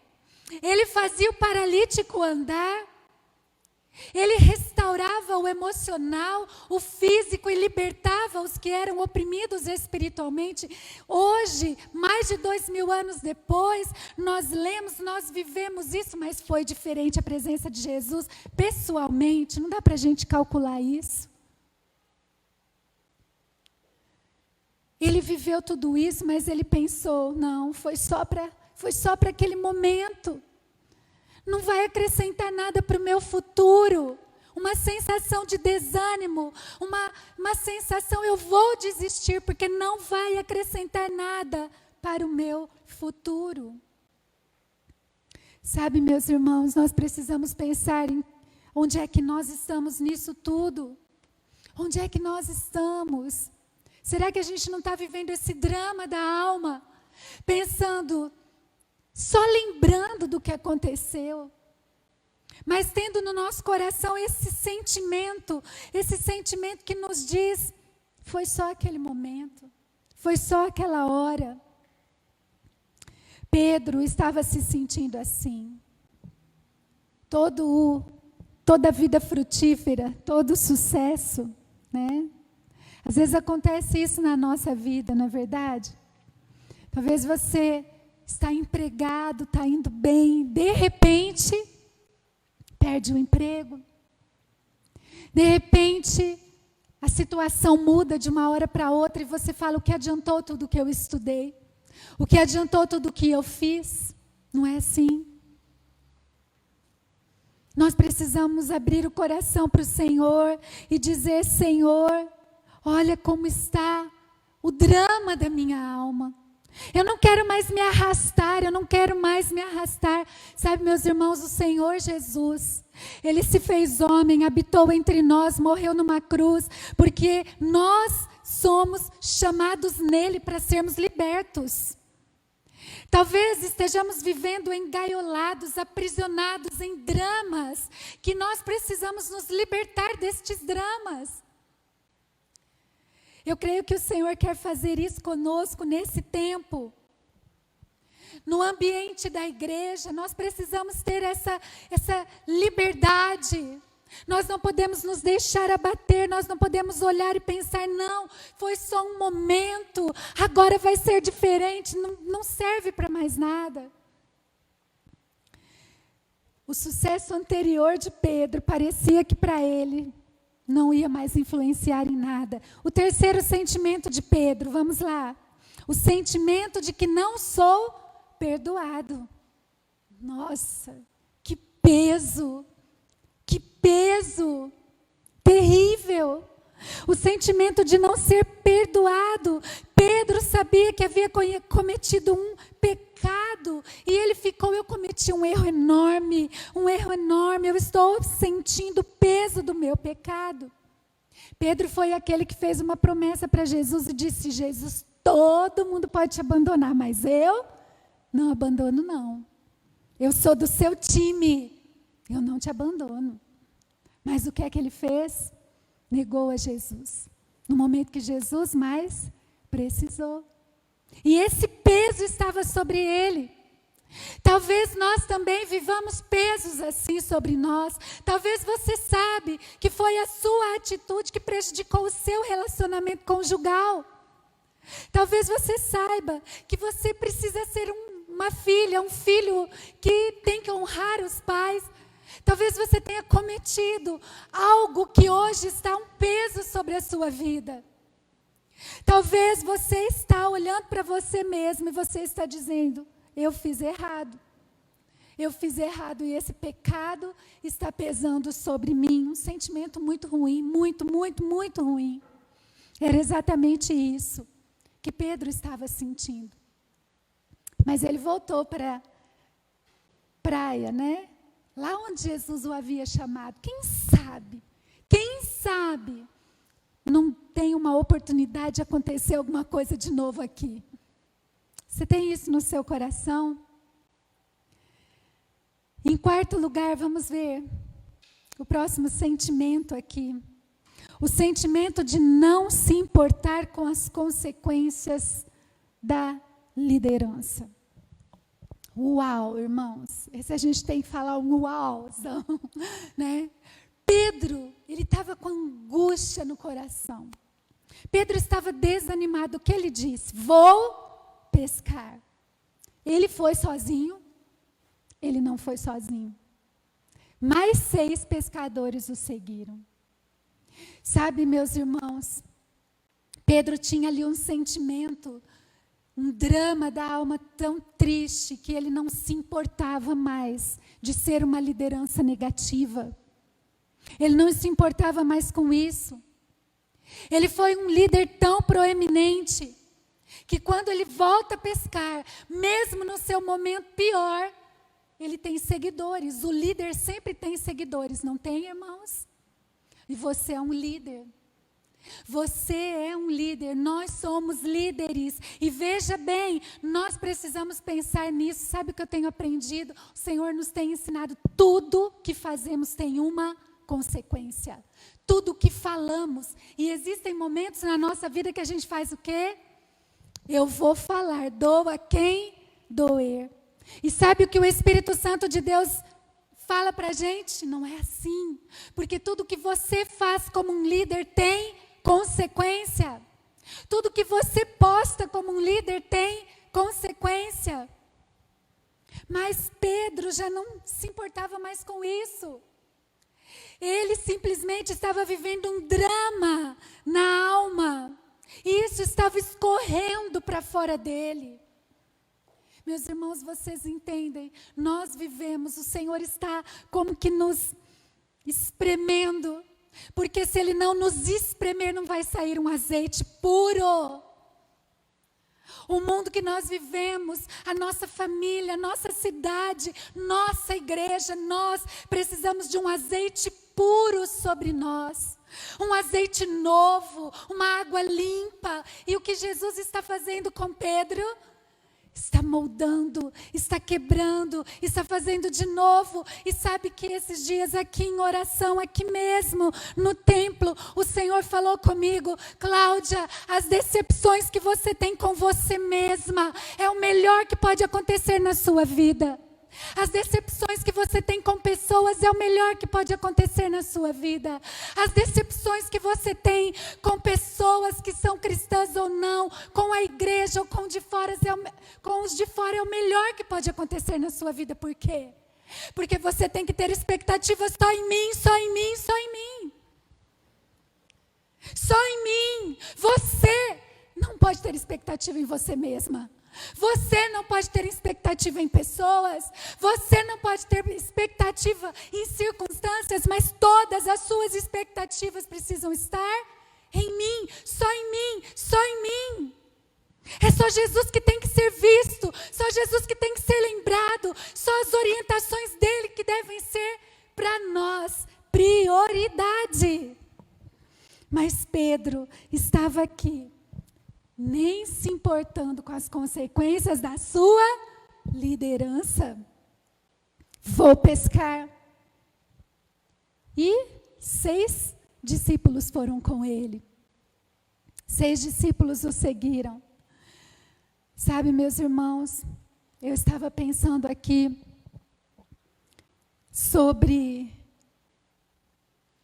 Ele fazia o paralítico andar, Ele restaurava o emocional, o físico e libertava os que eram oprimidos espiritualmente. Hoje, mais de 2000 anos depois, nós lemos, nós vivemos isso, mas foi diferente a presença de Jesus pessoalmente. Não dá para a gente calcular isso. Ele viveu tudo isso, mas ele pensou, não, foi só para aquele momento. Não vai acrescentar nada para o meu futuro. Uma sensação de desânimo, uma sensação, eu vou desistir, porque não vai acrescentar nada para o meu futuro. Sabe, meus irmãos, nós precisamos pensar em onde é que nós estamos nisso tudo. Onde é que nós estamos? Será que a gente não está vivendo esse drama da alma, pensando, só lembrando do que aconteceu, mas tendo no nosso coração esse sentimento que nos diz, foi só aquele momento, foi só aquela hora. Pedro estava se sentindo assim. Toda a vida frutífera, todo o sucesso, né? Às vezes acontece isso na nossa vida, não é verdade? Talvez você está empregado, está indo bem, de repente, perde o emprego. De repente, a situação muda de uma hora para outra e você fala, o que adiantou tudo que eu estudei? O que adiantou tudo que eu fiz? Não é assim. Nós precisamos abrir o coração para o Senhor e dizer, Senhor, olha como está o drama da minha alma. Eu não quero mais me arrastar arrastar, eu não quero mais me arrastar. Sabe, meus irmãos, o Senhor Jesus, Ele se fez homem, habitou entre nós, morreu numa cruz, porque nós somos chamados nele para sermos libertos. Talvez estejamos vivendo engaiolados, aprisionados em dramas, que nós precisamos nos libertar destes dramas. Eu creio que o Senhor quer fazer isso conosco nesse tempo. No ambiente da igreja, nós precisamos ter essa liberdade. Nós não podemos nos deixar abater, nós não podemos olhar e pensar, não, foi só um momento, agora vai ser diferente, não serve para mais nada. O sucesso anterior de Pedro parecia que para ele não ia mais influenciar em nada. O terceiro sentimento de Pedro, vamos lá. O sentimento de que não sou perdoado. Nossa, que peso! Que peso! Terrível! O sentimento de não ser perdoado. Pedro sabia que havia cometido um pecado. E ele ficou, eu cometi um erro enorme. Eu estou sentindo o peso do meu pecado. Pedro foi aquele que fez uma promessa para Jesus e disse, Jesus, todo mundo pode te abandonar, mas eu não abandono não. Eu sou do seu time. Eu não te abandono. Mas o que é que ele fez? Negou a Jesus. No momento que Jesus mais precisou. E esse peso estava sobre ele. Talvez nós também vivamos pesos assim sobre nós. Talvez você sabe que foi a sua atitude que prejudicou o seu relacionamento conjugal. Talvez você saiba que você precisa ser uma filha, um filho que tem que honrar os pais. Talvez você tenha cometido algo que hoje está um peso sobre a sua vida. Talvez você está olhando para você mesmo e você está dizendo, eu fiz errado. Eu fiz errado e esse pecado está pesando sobre mim. Um sentimento muito ruim, muito ruim. Era exatamente isso que Pedro estava sentindo. Mas ele voltou para a praia, né? Lá onde Jesus o havia chamado. Quem sabe não tem uma oportunidade de acontecer alguma coisa de novo aqui. Você tem isso no seu coração? Em quarto lugar, vamos ver o próximo sentimento aqui. O sentimento de não se importar com as consequências da liderança. Uau, irmãos. Esse a gente tem que falar um uauzão, né? Pedro, ele estava com angústia no coração. Pedro estava desanimado. O que ele disse? Vou pescar. Ele foi sozinho? Ele não foi sozinho. Mais 6 pescadores o seguiram. Sabe, meus irmãos, Pedro tinha ali um sentimento, um drama da alma tão triste que ele não se importava mais de ser uma liderança negativa. Ele não se importava mais com isso. Ele foi um líder tão proeminente que quando ele volta a pescar, mesmo no seu momento pior, ele tem seguidores. O líder sempre tem seguidores, não tem, irmãos? E você é um líder. Você é um líder, nós somos líderes. E veja bem, nós precisamos pensar nisso. Sabe o que eu tenho aprendido? O Senhor nos tem ensinado, tudo que fazemos tem uma consequência. Tudo que falamos. E existem momentos na nossa vida que a gente faz o quê? Eu vou falar, doa quem doer. E sabe o que o Espírito Santo de Deus fala para a gente? Não é assim. Porque tudo que você faz como um líder tem consequência. Tudo que você posta como um líder tem consequência. Mas Pedro já não se importava mais com isso. Ele simplesmente estava vivendo um drama na alma. E isso estava escorrendo para fora dele. Meus irmãos, vocês entendem? Nós vivemos, o Senhor está como que nos espremendo. Porque se Ele não nos espremer, não vai sair um azeite puro. O mundo que nós vivemos, a nossa família, a nossa cidade, nossa igreja, nós precisamos de um azeite puro sobre nós. Um azeite novo, uma água limpa. E o que Jesus está fazendo com Pedro? Está moldando, está quebrando, está fazendo de novo. E sabe que esses dias aqui em oração, aqui mesmo, no templo, o Senhor falou comigo: Cláudia, as decepções que você tem com você mesma é o melhor que pode acontecer na sua vida. As decepções que você tem com pessoas é o melhor que pode acontecer na sua vida. As decepções que você tem com pessoas que são cristãs ou não, com a igreja ou com os de fora é o melhor que pode acontecer na sua vida. Por quê? Porque você tem que ter expectativas só em mim, só em mim, só em mim. Só em mim. Você não pode ter expectativa em você mesma. Você não pode ter expectativa em pessoas, você não pode ter expectativa em circunstâncias, mas todas as suas expectativas precisam estar em mim, só em mim, só em mim. É só Jesus que tem que ser visto, só Jesus que tem que ser lembrado, só as orientações dele que devem ser para nós prioridade. Mas Pedro estava aqui, nem se importando com as consequências da sua liderança. Vou pescar. E 6 discípulos foram com ele. 6 discípulos o seguiram. Sabe, meus irmãos, eu estava pensando aqui sobre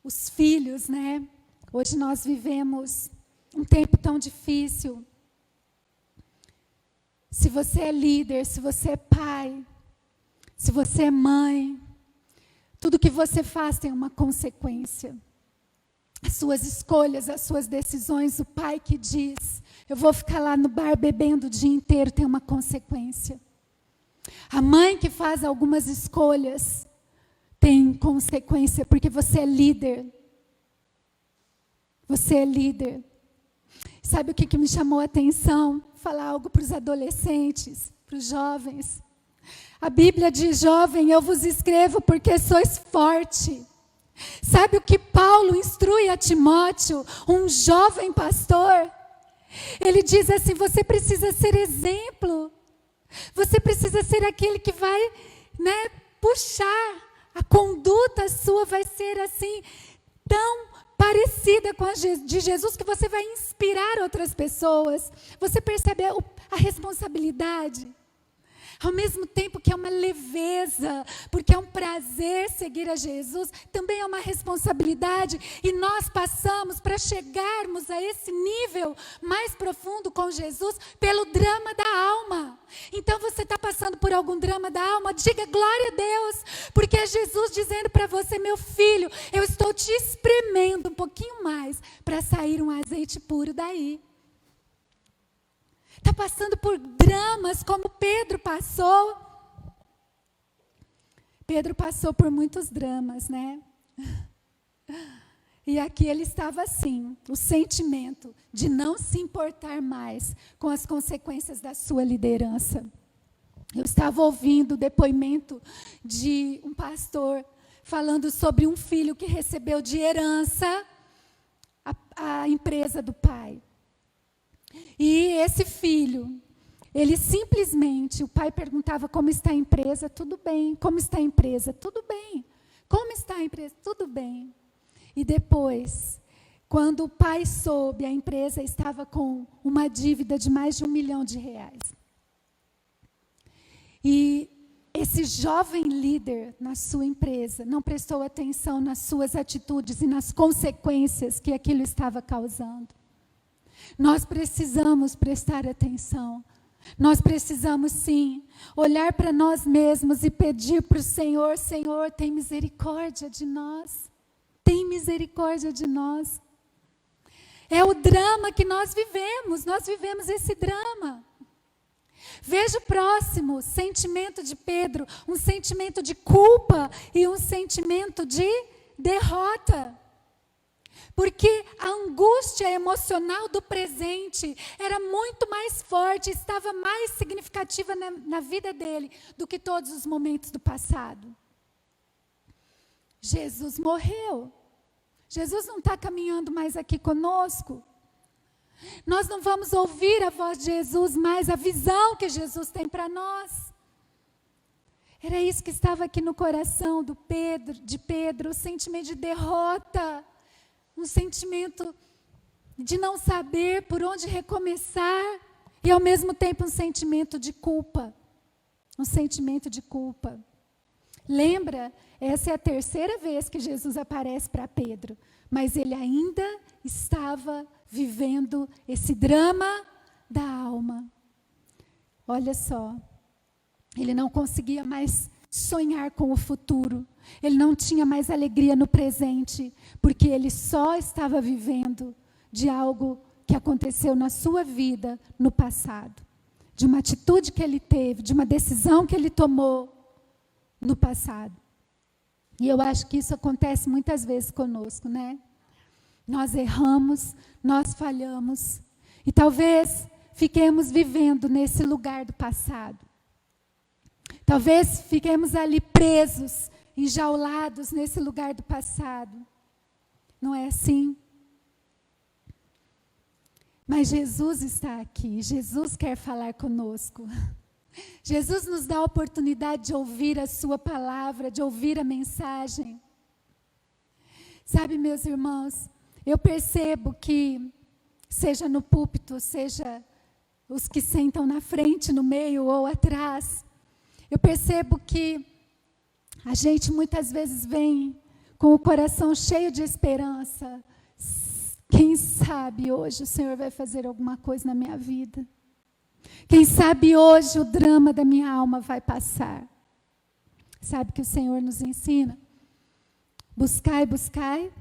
os filhos, né? Hoje nós vivemos um tempo tão difícil. Se você é líder, se você é pai, se você é mãe, tudo que você faz tem uma consequência. As suas escolhas, as suas decisões, o pai que diz: eu vou ficar lá no bar bebendo o dia inteiro, tem uma consequência. A mãe que faz algumas escolhas tem consequência, porque você é líder. Você é líder. Sabe o que me chamou a atenção? Falar algo para os adolescentes, para os jovens. A Bíblia diz: jovem, eu vos escrevo porque sois forte. Sabe o que Paulo instrui a Timóteo, um jovem pastor? Ele diz assim: você precisa ser exemplo. Você precisa ser aquele que vai, puxar. A conduta sua vai ser assim, tão parecida com a de Jesus, que você vai inspirar outras pessoas. Você percebe a responsabilidade? Ao mesmo tempo que é uma leveza, porque é um prazer seguir a Jesus, também é uma responsabilidade. E nós passamos, para chegarmos a esse nível mais profundo com Jesus, pelo drama da alma. Então você está passando por algum drama da alma, diga glória a Deus, porque é Jesus dizendo para você: meu filho, eu estou te espremendo um pouquinho mais, para sair um azeite puro daí. Está passando por dramas como Pedro passou. Pedro passou por muitos dramas, né? E aqui ele estava assim, o sentimento de não se importar mais com as consequências da sua liderança. Eu estava ouvindo o depoimento de um pastor falando sobre um filho que recebeu de herança a empresa do pai. E esse filho, ele simplesmente, o pai perguntava: como está a empresa? Tudo bem. Como está a empresa? Tudo bem. Como está a empresa? Tudo bem. E depois, quando o pai soube, a empresa estava com uma dívida de mais de R$1 milhão. E esse jovem líder na sua empresa não prestou atenção nas suas atitudes e nas consequências que aquilo estava causando. Nós precisamos prestar atenção. Nós precisamos, sim, olhar para nós mesmos e pedir para o Senhor: Senhor, tem misericórdia de nós. Tem misericórdia de nós. É o drama que nós vivemos esse drama. Veja o próximo sentimento de Pedro, um sentimento de culpa e um sentimento de derrota. Porque a angústia emocional do presente era muito mais forte, estava mais significativa na vida dele do que todos os momentos do passado. Jesus morreu. Jesus não está caminhando mais aqui conosco. Nós não vamos ouvir a voz de Jesus mais, a visão que Jesus tem para nós. Era isso que estava aqui no coração de Pedro, o sentimento de derrota, um sentimento de não saber por onde recomeçar e ao mesmo tempo um sentimento de culpa. Um sentimento de culpa. Lembra? Essa é a terceira vez que Jesus aparece para Pedro, mas ele ainda estava vivendo esse drama da alma. Olha só, ele não conseguia mais sonhar com o futuro, ele não tinha mais alegria no presente, porque ele só estava vivendo de algo que aconteceu na sua vida no passado, de uma atitude que ele teve, de uma decisão que ele tomou no passado. E eu acho que isso acontece muitas vezes conosco, né? Nós erramos, nós falhamos. E talvez fiquemos vivendo nesse lugar do passado. Talvez fiquemos ali presos, enjaulados nesse lugar do passado. Não é assim? Mas Jesus está aqui, Jesus quer falar conosco. Jesus nos dá a oportunidade de ouvir a sua palavra, de ouvir a mensagem. Sabe, meus irmãos, eu percebo que, seja no púlpito, seja os que sentam na frente, no meio ou atrás, eu percebo que a gente muitas vezes vem com o coração cheio de esperança. Quem sabe hoje o Senhor vai fazer alguma coisa na minha vida? Quem sabe hoje o drama da minha alma vai passar? Sabe que o Senhor nos ensina? Buscai, buscai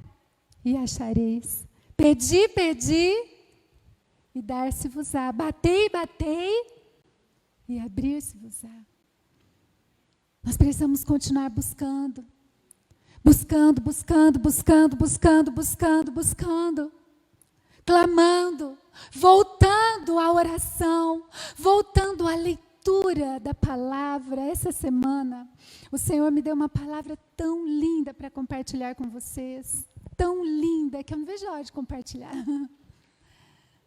e achareis. Pedi, pedi e dar-se-vos-á. Batei, batei e abrir-se-vos-á. Nós precisamos continuar buscando. Buscando, buscando, buscando, buscando, buscando, buscando. Clamando, voltando à oração, voltando à leitura da palavra. Essa semana, o Senhor me deu uma palavra tão linda para compartilhar com vocês. Tão linda, que eu não vejo a hora de compartilhar.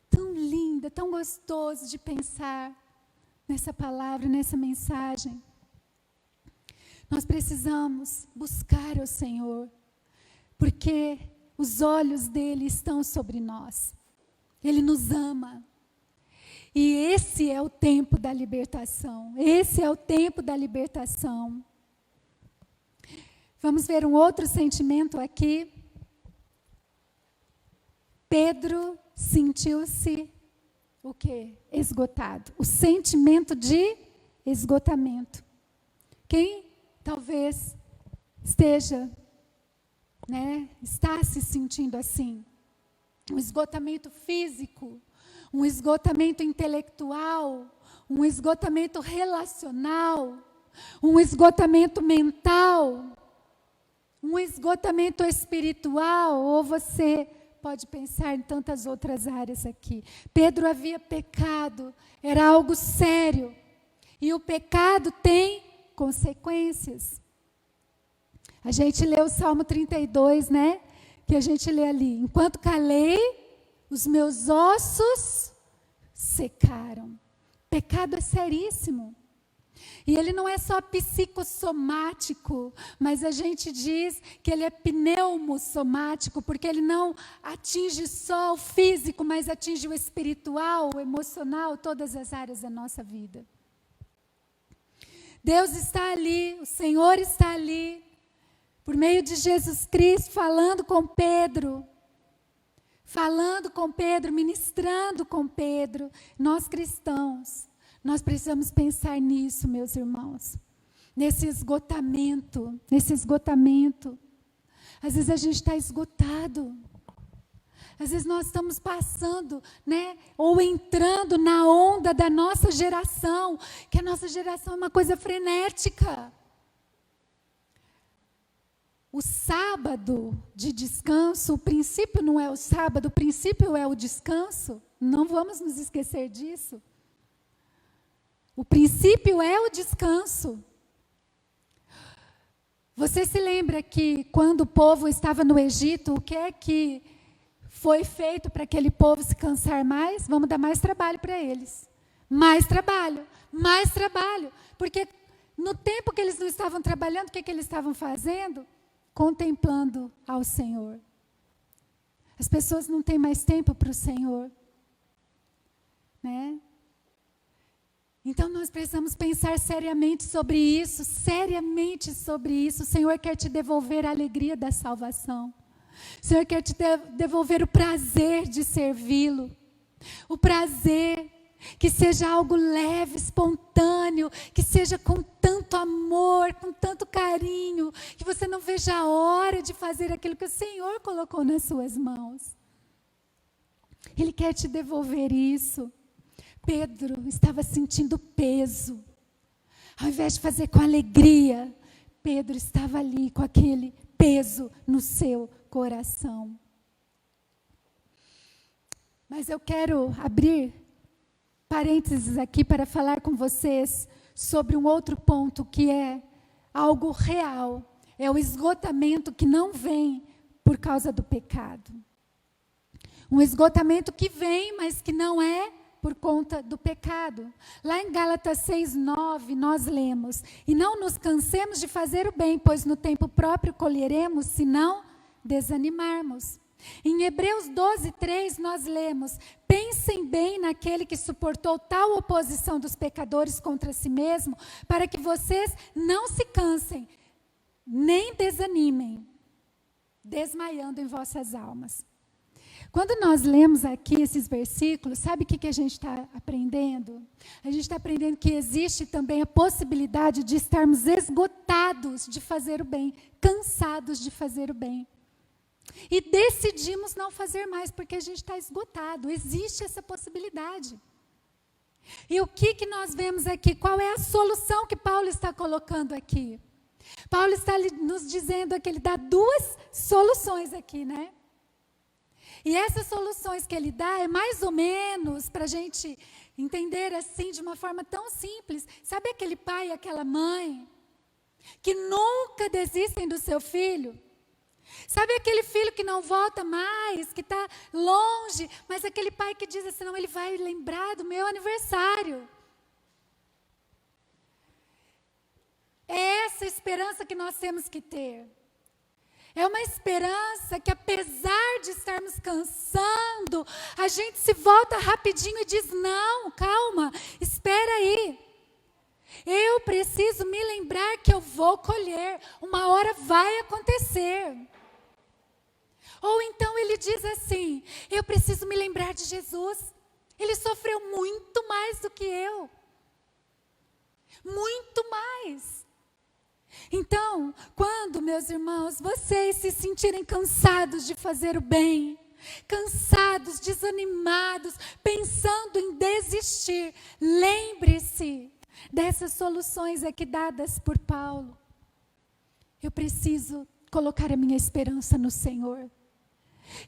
Tão linda, tão gostoso de pensar nessa palavra, nessa mensagem. Nós precisamos buscar o Senhor, porque os olhos dele estão sobre nós. Ele nos ama. E esse é o tempo da libertação. Esse é o tempo da libertação. Vamos ver um outro sentimento aqui. Pedro sentiu-se o quê? Esgotado. O sentimento de esgotamento. Quem talvez esteja, está se sentindo assim? Um esgotamento físico, um esgotamento intelectual, um esgotamento relacional, um esgotamento mental, um esgotamento espiritual, ou você pode pensar em tantas outras áreas aqui. Pedro havia pecado, era algo sério, e o pecado tem consequências. A gente lê o Salmo 32, né? Que a gente lê ali. Enquanto calei, os meus ossos secaram. Pecado é seríssimo. E ele não é só psicossomático, mas a gente diz que ele é pneumossomático, porque ele não atinge só o físico, mas atinge o espiritual, o emocional, todas as áreas da nossa vida. Deus está ali, o Senhor está ali, por meio de Jesus Cristo, falando com Pedro, ministrando com Pedro. Nós cristãos, nós precisamos pensar nisso, meus irmãos, nesse esgotamento. Às vezes a gente está esgotado. Às vezes nós estamos passando, ou entrando na onda da nossa geração, que a nossa geração é uma coisa frenética. o sábado de descanso, o princípio não é o sábado, o princípio é o descanso. Não vamos nos esquecer disso. O princípio é o descanso. Você se lembra que quando o povo estava no Egito, o que é que foi feito para aquele povo se cansar mais? Vamos dar mais trabalho para eles. Mais trabalho, mais trabalho. Porque no tempo que eles não estavam trabalhando, o que eles estavam fazendo? Contemplando ao Senhor. As pessoas não têm mais tempo para o Senhor. Né? Então nós precisamos pensar seriamente sobre isso, seriamente sobre isso. O Senhor quer te devolver a alegria da salvação. O Senhor quer te devolver o prazer de servi-lo. O prazer que seja algo leve, espontâneo, que seja com tanto amor, com tanto carinho, que você não veja a hora de fazer aquilo que o Senhor colocou nas suas mãos. Ele quer te devolver isso. Pedro estava sentindo peso. Ao invés de fazer com alegria, Pedro estava ali com aquele peso no seu coração. Mas eu quero abrir parênteses aqui para falar com vocês sobre um outro ponto que é algo real. É o esgotamento que não vem por causa do pecado. Um esgotamento que vem, mas que não é por conta do pecado. Lá em Gálatas 6:9 nós lemos: e não nos cansemos de fazer o bem, pois no tempo próprio colheremos, se não desanimarmos. Em Hebreus 12:3 nós lemos: pensem bem naquele que suportou tal oposição dos pecadores contra si mesmo, para que vocês não se cansem, nem desanimem, desmaiando em vossas almas. Quando nós lemos aqui esses versículos, sabe o que a gente está aprendendo? A gente está aprendendo que existe também a possibilidade de estarmos esgotados de fazer o bem, cansados de fazer o bem. E decidimos não fazer mais, porque a gente está esgotado. Existe essa possibilidade. E o que nós vemos aqui? Qual é a solução que Paulo está colocando aqui? Paulo está nos dizendo que ele dá duas soluções aqui, né? E essas soluções que ele dá é mais ou menos para a gente entender assim de uma forma tão simples. Sabe aquele pai e aquela mãe que nunca desistem do seu filho? Sabe aquele filho que não volta mais, que está longe, mas aquele pai que diz assim, não, ele vai lembrar do meu aniversário. É essa esperança que nós temos que ter. É uma esperança que, apesar de estarmos cansando, a gente se volta rapidinho e diz, não, calma, espera aí. Eu preciso me lembrar que eu vou colher, uma hora vai acontecer. Ou então ele diz assim, eu preciso me lembrar de Jesus. Ele sofreu muito mais do que eu. Muito mais. Então, quando, meus irmãos, vocês se sentirem cansados de fazer o bem, cansados, desanimados, pensando em desistir, lembre-se dessas soluções aqui dadas por Paulo. Eu preciso colocar a minha esperança no Senhor.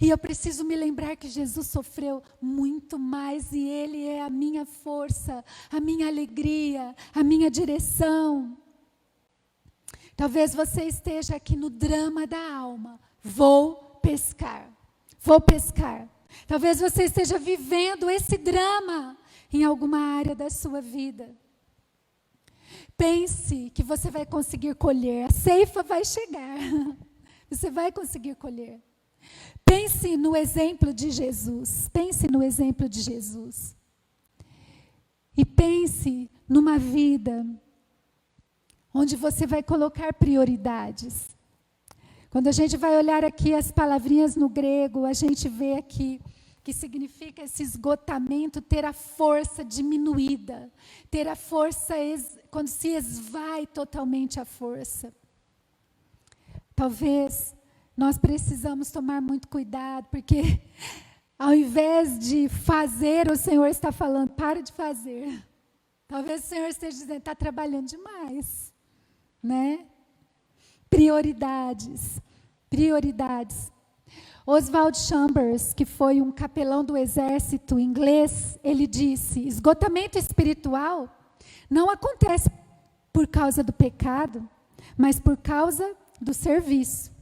E eu preciso me lembrar que Jesus sofreu muito mais e Ele é a minha força, a minha alegria, a minha direção. Talvez você esteja aqui no drama da alma. Vou pescar. Vou pescar. Talvez você esteja vivendo esse drama em alguma área da sua vida. Pense que você vai conseguir colher. A ceifa vai chegar. Você vai conseguir colher. Pense no exemplo de Jesus. Pense no exemplo de Jesus. E pense numa vida onde você vai colocar prioridades. Quando a gente vai olhar aqui as palavrinhas no grego, a gente vê aqui que significa esse esgotamento, ter a força diminuída, ter a força quando se esvai totalmente a força. Talvez nós precisamos tomar muito cuidado, porque ao invés de fazer, o Senhor está falando, para de fazer. Talvez o Senhor esteja dizendo, está trabalhando demais. Né? Prioridades. Prioridades. Oswald Chambers, que foi um capelão do exército inglês, ele disse: esgotamento espiritual não acontece por causa do pecado, mas por causa do serviço.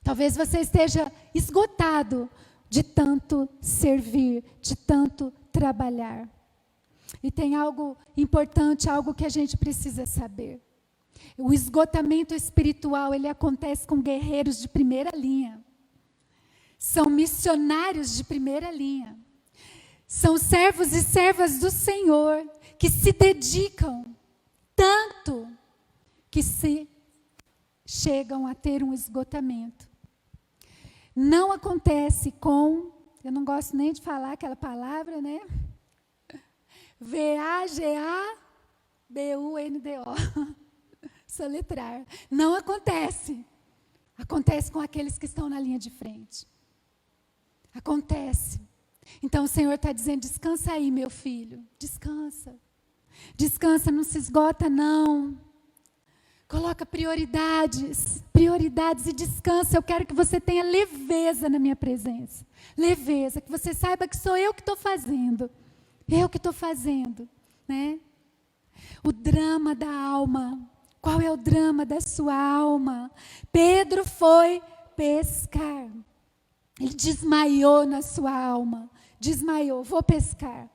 Talvez você esteja esgotado de tanto servir, de tanto trabalhar. E tem algo importante, algo que a gente precisa saber. O esgotamento espiritual, ele acontece com guerreiros de primeira linha. São missionários de primeira linha. São servos e servas do Senhor que se dedicam tanto que se chegam a ter um esgotamento. Não acontece com, eu não gosto nem de falar aquela palavra, né? V-A-G-A-B-U-N-D-O. Soletrar. Não acontece. Acontece com aqueles que estão na linha de frente. Acontece. Então o Senhor está dizendo: descansa aí, meu filho. Descansa. Descansa, não se esgota, não. Coloca prioridades. Prioridades e descansa. Eu quero que você tenha leveza na minha presença. Leveza. Que você saiba que sou eu que estou fazendo. Eu que estou fazendo. Né? O drama da alma. Qual é o drama da sua alma? Pedro foi pescar. Ele desmaiou na sua alma. Desmaiou, vou pescar.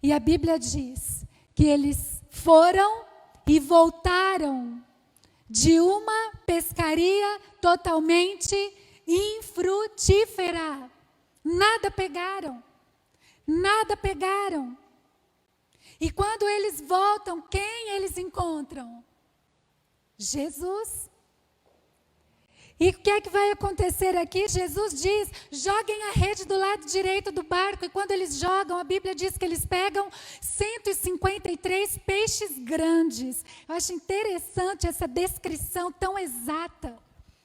E a Bíblia diz que eles foram e voltaram de uma pescaria totalmente infrutífera. Nada pegaram. Nada pegaram. E quando eles voltam, quem eles encontram? Jesus. E o que é que vai acontecer aqui? Jesus diz: joguem a rede do lado direito do barco. E quando eles jogam, a Bíblia diz que eles pegam 153 peixes grandes. Eu acho interessante essa descrição tão exata.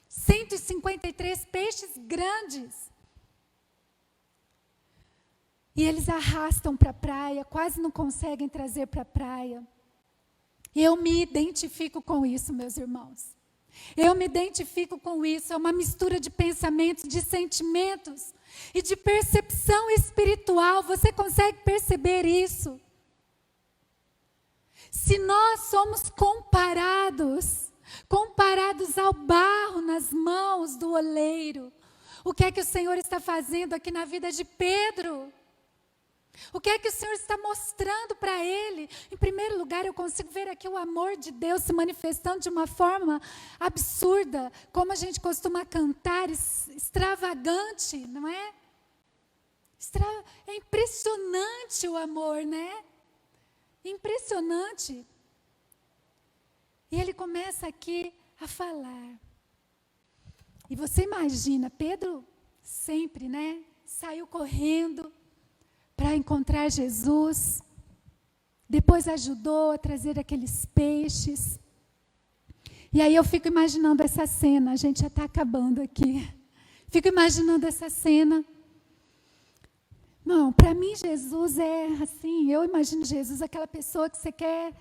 153 peixes grandes. E eles arrastam para a praia, quase não conseguem trazer para a praia. Eu me identifico com isso, meus irmãos. Eu me identifico com isso. É uma mistura de pensamentos, de sentimentos e de percepção espiritual. Você consegue perceber isso? Se nós somos comparados ao barro nas mãos do oleiro, o que é que o Senhor está fazendo aqui na vida de Pedro? O que é que o Senhor está mostrando para ele? Em primeiro lugar, eu consigo ver aqui o amor de Deus se manifestando de uma forma absurda, como a gente costuma cantar, extravagante, não é? É impressionante o amor, né? Impressionante. E ele começa aqui a falar. E você imagina, Pedro sempre, né? Saiu correndo para encontrar Jesus, depois ajudou a trazer aqueles peixes. E aí eu fico imaginando essa cena, a gente já está acabando aqui. Fico imaginando essa cena. Não, para mim Jesus é assim, eu imagino Jesus aquela pessoa que você quer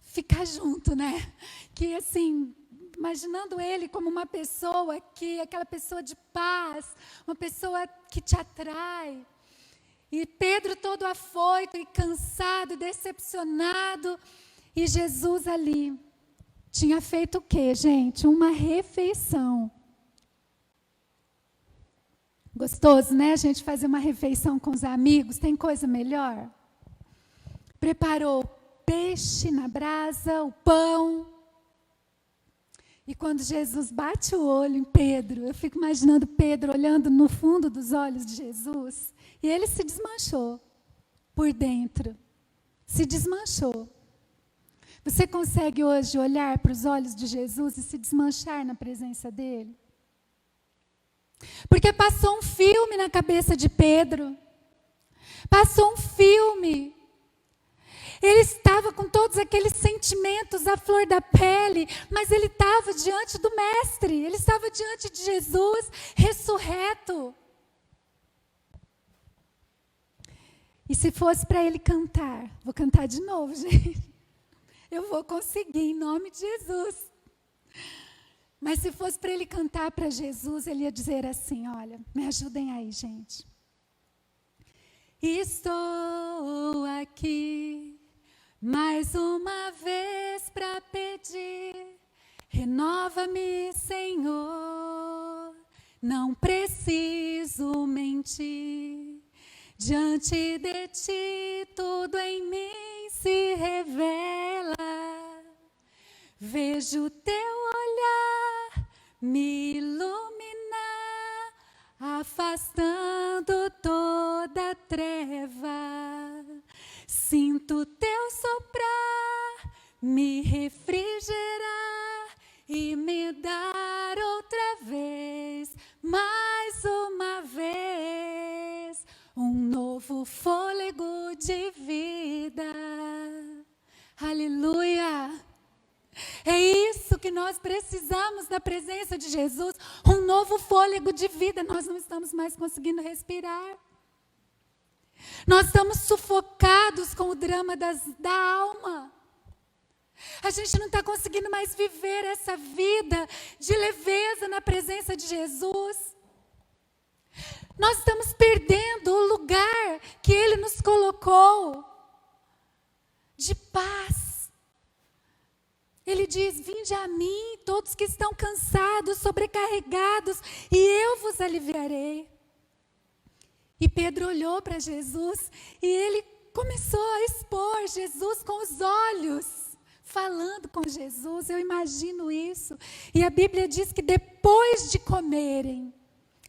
ficar junto, né? Que assim, imaginando ele como uma pessoa que, aquela pessoa de paz, uma pessoa que te atrai. E Pedro todo afoito e cansado e decepcionado. E Jesus ali tinha feito o quê, gente? Uma refeição. Gostoso, né? A gente fazer uma refeição com os amigos. Tem coisa melhor? Preparou peixe na brasa, o pão. E quando Jesus bate o olho em Pedro, eu fico imaginando Pedro olhando no fundo dos olhos de Jesus. E ele se desmanchou por dentro. Se desmanchou. Você consegue hoje olhar para os olhos de Jesus e se desmanchar na presença dele? Porque passou um filme na cabeça de Pedro. Passou um filme. Ele estava com todos aqueles sentimentos à flor da pele, mas ele estava diante do Mestre. Ele estava diante de Jesus, ressurreto. E se fosse para ele cantar, vou cantar de novo, gente. Eu vou conseguir, em nome de Jesus. Mas se fosse para ele cantar para Jesus, ele ia dizer assim, olha, me ajudem aí, gente. Estou aqui mais uma vez para pedir, renova-me, Senhor, não preciso mentir. Diante de ti, tudo em mim se revela. Vejo teu olhar me iluminar, afastando toda treva. Sinto teu soprar, me refrigerar e me dar outra vez, mais uma vez, um novo fôlego de vida. Aleluia! É isso que nós precisamos na presença de Jesus, um novo fôlego de vida. Nós não estamos mais conseguindo respirar. Nós estamos sufocados com o drama da alma. A gente não está conseguindo mais viver essa vida de leveza na presença de Jesus. Nós estamos perdendo o lugar que Ele nos colocou de paz. Ele diz, vinde a mim, todos que estão cansados, sobrecarregados, e eu vos aliviarei. E Pedro olhou para Jesus e ele começou a expor Jesus com os olhos, falando com Jesus. Eu imagino isso. E a Bíblia diz que depois de comerem,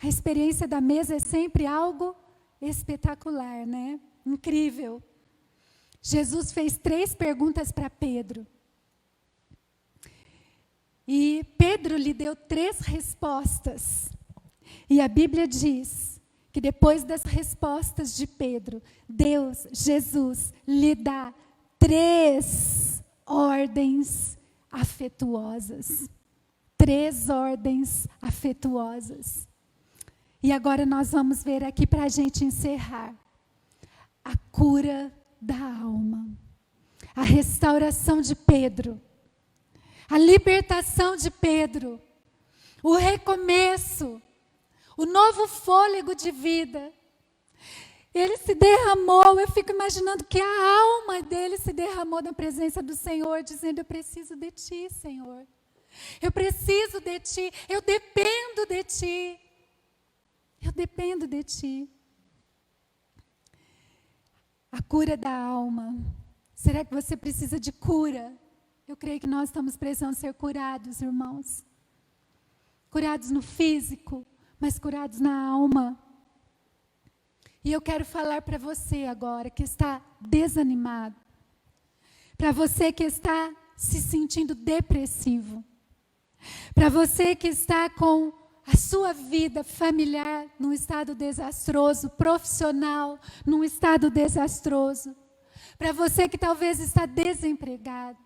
a experiência da mesa é sempre algo espetacular, né? Incrível. Jesus fez 3 perguntas para Pedro. E Pedro lhe deu 3 respostas. E a Bíblia diz que depois das respostas de Pedro, Deus, Jesus, lhe dá 3 ordens afetuosas. 3 ordens afetuosas. E agora nós vamos ver aqui para a gente encerrar. A cura da alma. A restauração de Pedro. A libertação de Pedro, o recomeço, o novo fôlego de vida. Ele se derramou, eu fico imaginando que a alma dele se derramou na presença do Senhor, dizendo, eu preciso de ti, Senhor. Eu preciso de ti, eu dependo de ti. Eu dependo de ti. A cura da alma. Será que você precisa de cura? Eu creio que nós estamos precisando ser curados, irmãos. Curados no físico, mas curados na alma. E eu quero falar para você agora que está desanimado. Para você que está se sentindo depressivo. Para você que está com a sua vida familiar num estado desastroso, profissional num estado desastroso. Para você que talvez está desempregado.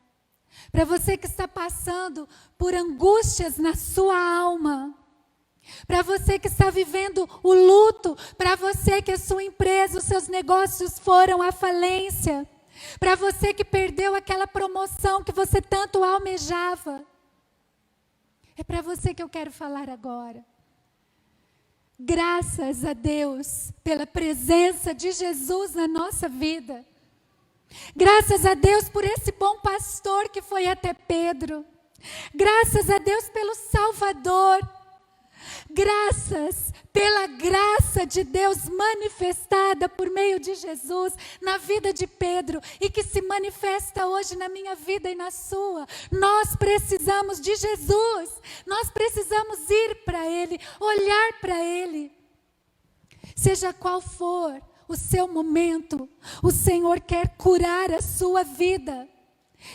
Para você que está passando por angústias na sua alma. Para você que está vivendo o luto. Para você que a sua empresa, os seus negócios foram à falência. Para você que perdeu aquela promoção que você tanto almejava. É para você que eu quero falar agora. Graças a Deus pela presença de Jesus na nossa vida. Graças a Deus por esse bom pastor que foi até Pedro. Graças a Deus pelo Salvador. Graças pela graça de Deus manifestada por meio de Jesus na vida de Pedro e que se manifesta hoje na minha vida e na sua. Nós precisamos de Jesus. Nós precisamos ir para Ele, olhar para Ele. Seja qual for o seu momento, o Senhor quer curar a sua vida.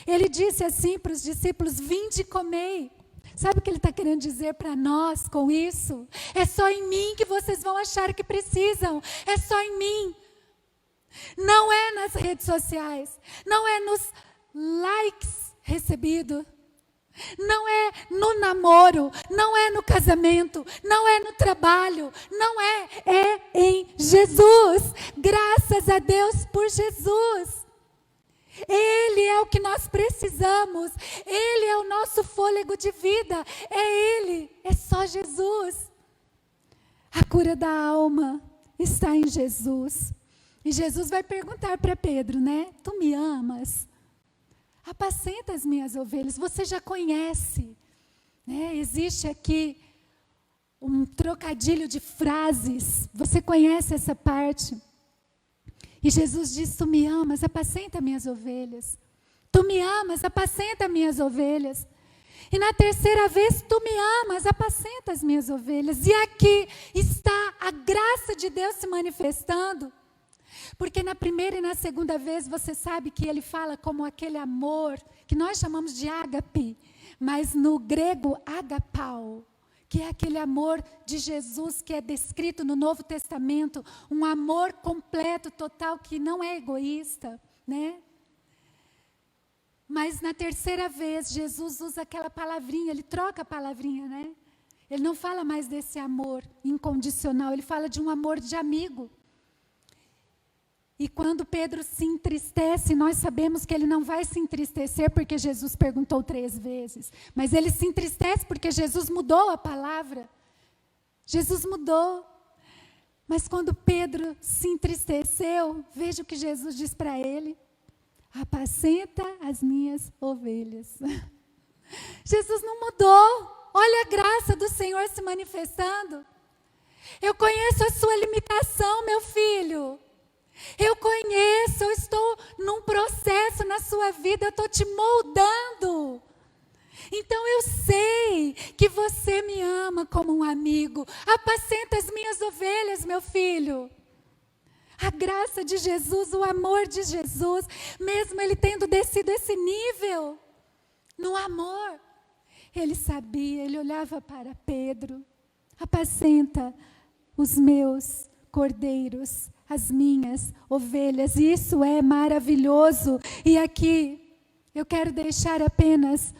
Ele disse assim para os discípulos, vinde e comei. Sabe o que Ele está querendo dizer para nós com isso? É só em mim que vocês vão achar que precisam. É só em mim. Não é nas redes sociais. Não é nos likes recebidos. Não é no namoro, não é no casamento, não é no trabalho, não é, é em Jesus. Graças a Deus por Jesus. Ele é o que nós precisamos, Ele é o nosso fôlego fôlego de vida. É Ele, é só Jesus. A cura da alma está em Jesus. E Jesus vai perguntar para Pedro, né? Tu me amas? Apacenta as minhas ovelhas. Você já conhece, né? Existe aqui um trocadilho de frases. Você conhece essa parte? E Jesus diz, tu me amas, apacenta minhas ovelhas. Tu me amas, apacenta minhas ovelhas. E na terceira vez, tu me amas, apacenta as minhas ovelhas. E aqui está a graça de Deus se manifestando. Porque na primeira e na segunda vez, você sabe que ele fala como aquele amor, que nós chamamos de ágape, mas no grego, agapau, que é aquele amor de Jesus que é descrito no Novo Testamento, um amor completo, total, que não é egoísta, né? Mas na terceira vez, Jesus usa aquela palavrinha, ele troca a palavrinha, né? Ele não fala mais desse amor incondicional, ele fala de um amor de amigo. E quando Pedro se entristece, nós sabemos que ele não vai se entristecer porque Jesus perguntou 3 vezes. Mas ele se entristece porque Jesus mudou a palavra. Jesus mudou. Mas quando Pedro se entristeceu, veja o que Jesus diz para ele. Apacenta as minhas ovelhas. Jesus não mudou. Olha a graça do Senhor se manifestando. Eu conheço a sua limitação, meu filho. Eu conheço, eu estou num processo na sua vida, eu estou te moldando. Então eu sei que você me ama como um amigo. Apacenta as minhas ovelhas, meu filho. A graça de Jesus, o amor de Jesus, mesmo ele tendo descido esse nível, no amor, ele sabia, ele olhava para Pedro, apacenta os meus cordeiros, as minhas ovelhas, e isso é maravilhoso. E aqui, eu quero deixar apenas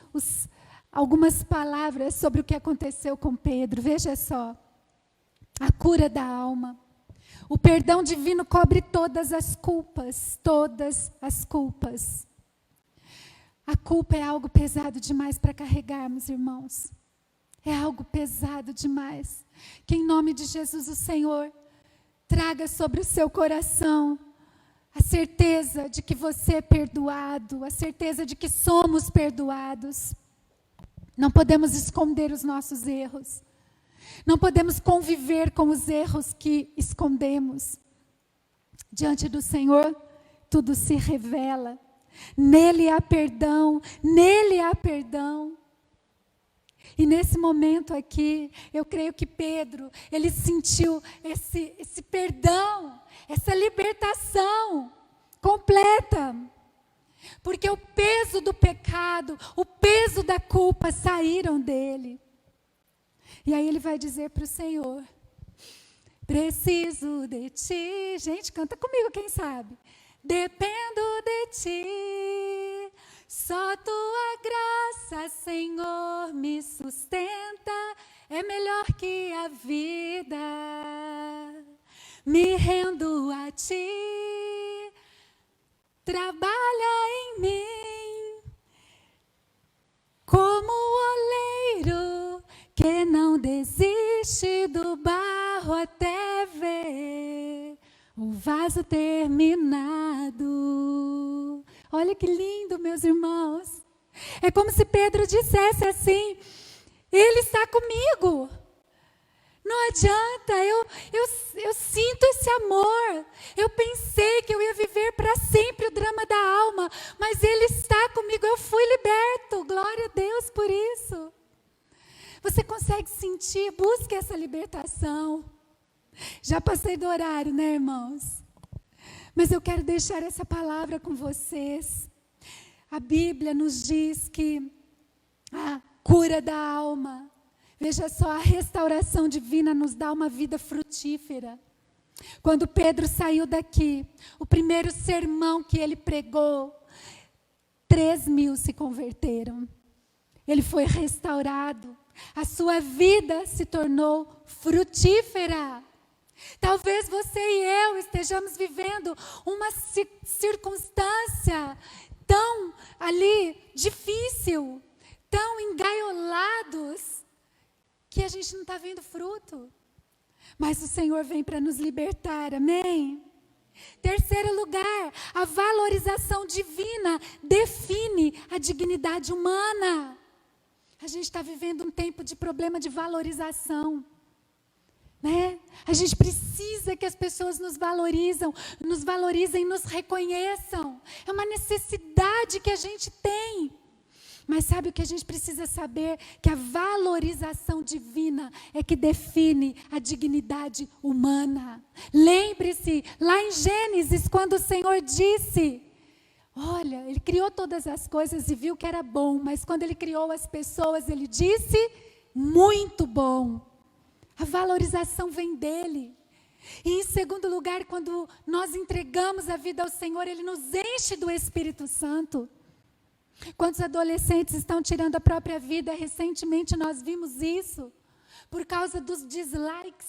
algumas palavras sobre o que aconteceu com Pedro. Veja só, a cura da alma. O perdão divino cobre todas as culpas, todas as culpas. A culpa é algo pesado demais para carregarmos, irmãos. É algo pesado demais. Que em nome de Jesus o Senhor traga sobre o seu coração a certeza de que você é perdoado, a certeza de que somos perdoados. Não podemos esconder os nossos erros. Não podemos conviver com os erros que escondemos. Diante do Senhor, tudo se revela. Nele há perdão, nele há perdão. E nesse momento aqui, eu creio que Pedro, ele sentiu esse perdão, essa libertação completa. Porque o peso do pecado, o peso da culpa saíram dele. E aí ele vai dizer para o Senhor, preciso de ti. Gente, canta comigo, quem sabe? Dependo de ti, só tua graça, Senhor, me sustenta, é melhor que a vida. Me rendo a ti, trabalha em mim, como o oleiro que não desiste do barro até ver o vaso terminado. Olha que lindo, meus irmãos. É como se Pedro dissesse assim, ele está comigo. Não adianta, eu sinto esse amor. Eu pensei que eu ia viver para sempre o drama da alma, mas ele está comigo, eu fui liberto. Glória a Deus por isso. Você consegue sentir, busque essa libertação. Já passei do horário, né, irmãos? Mas eu quero deixar essa palavra com vocês. A Bíblia nos diz que a cura da alma, veja só, a restauração divina nos dá uma vida frutífera. Quando Pedro saiu daqui, o primeiro sermão que ele pregou, 3.000 se converteram. Ele foi restaurado. A sua vida se tornou frutífera. Talvez você e eu estejamos vivendo uma circunstância tão ali difícil, tão engaiolada, a gente não está vendo fruto. Mas o Senhor vem para nos libertar, amém? Terceiro lugar, a valorização divina define a dignidade humana. A gente está vivendo um tempo de problema de valorização, né? A gente precisa que as pessoas nos valorizem e nos reconheçam. É uma necessidade que a gente tem. Mas sabe o que a gente precisa saber? Que a valorização divina é que define a dignidade humana. Lembre-se, lá em Gênesis, quando o Senhor disse, olha, Ele criou todas as coisas e viu que era bom, mas quando Ele criou as pessoas, Ele disse, muito bom. A valorização vem dEle. E em segundo lugar, quando nós entregamos a vida ao Senhor, Ele nos enche do Espírito Santo. Quantos adolescentes estão tirando a própria vida? Recentemente nós vimos isso, por causa dos dislikes,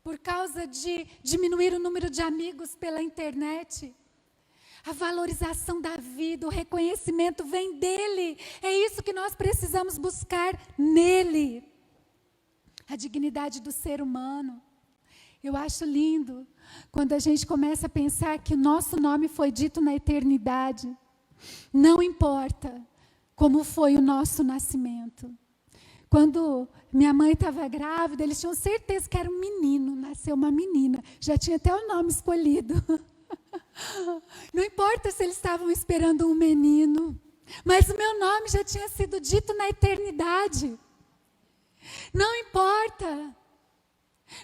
por causa de diminuir o número de amigos pela internet. A valorização da vida, o reconhecimento vem dEle. É isso que nós precisamos buscar nele. A dignidade do ser humano. Eu acho lindo quando a gente começa a pensar que o nosso nome foi dito na eternidade. Não importa como foi o nosso nascimento. Quando minha mãe estava grávida, eles tinham certeza que era um menino, nasceu uma menina. Já tinha até o nome escolhido. Não importa se eles estavam esperando um menino, mas o meu nome já tinha sido dito na eternidade. Não importa.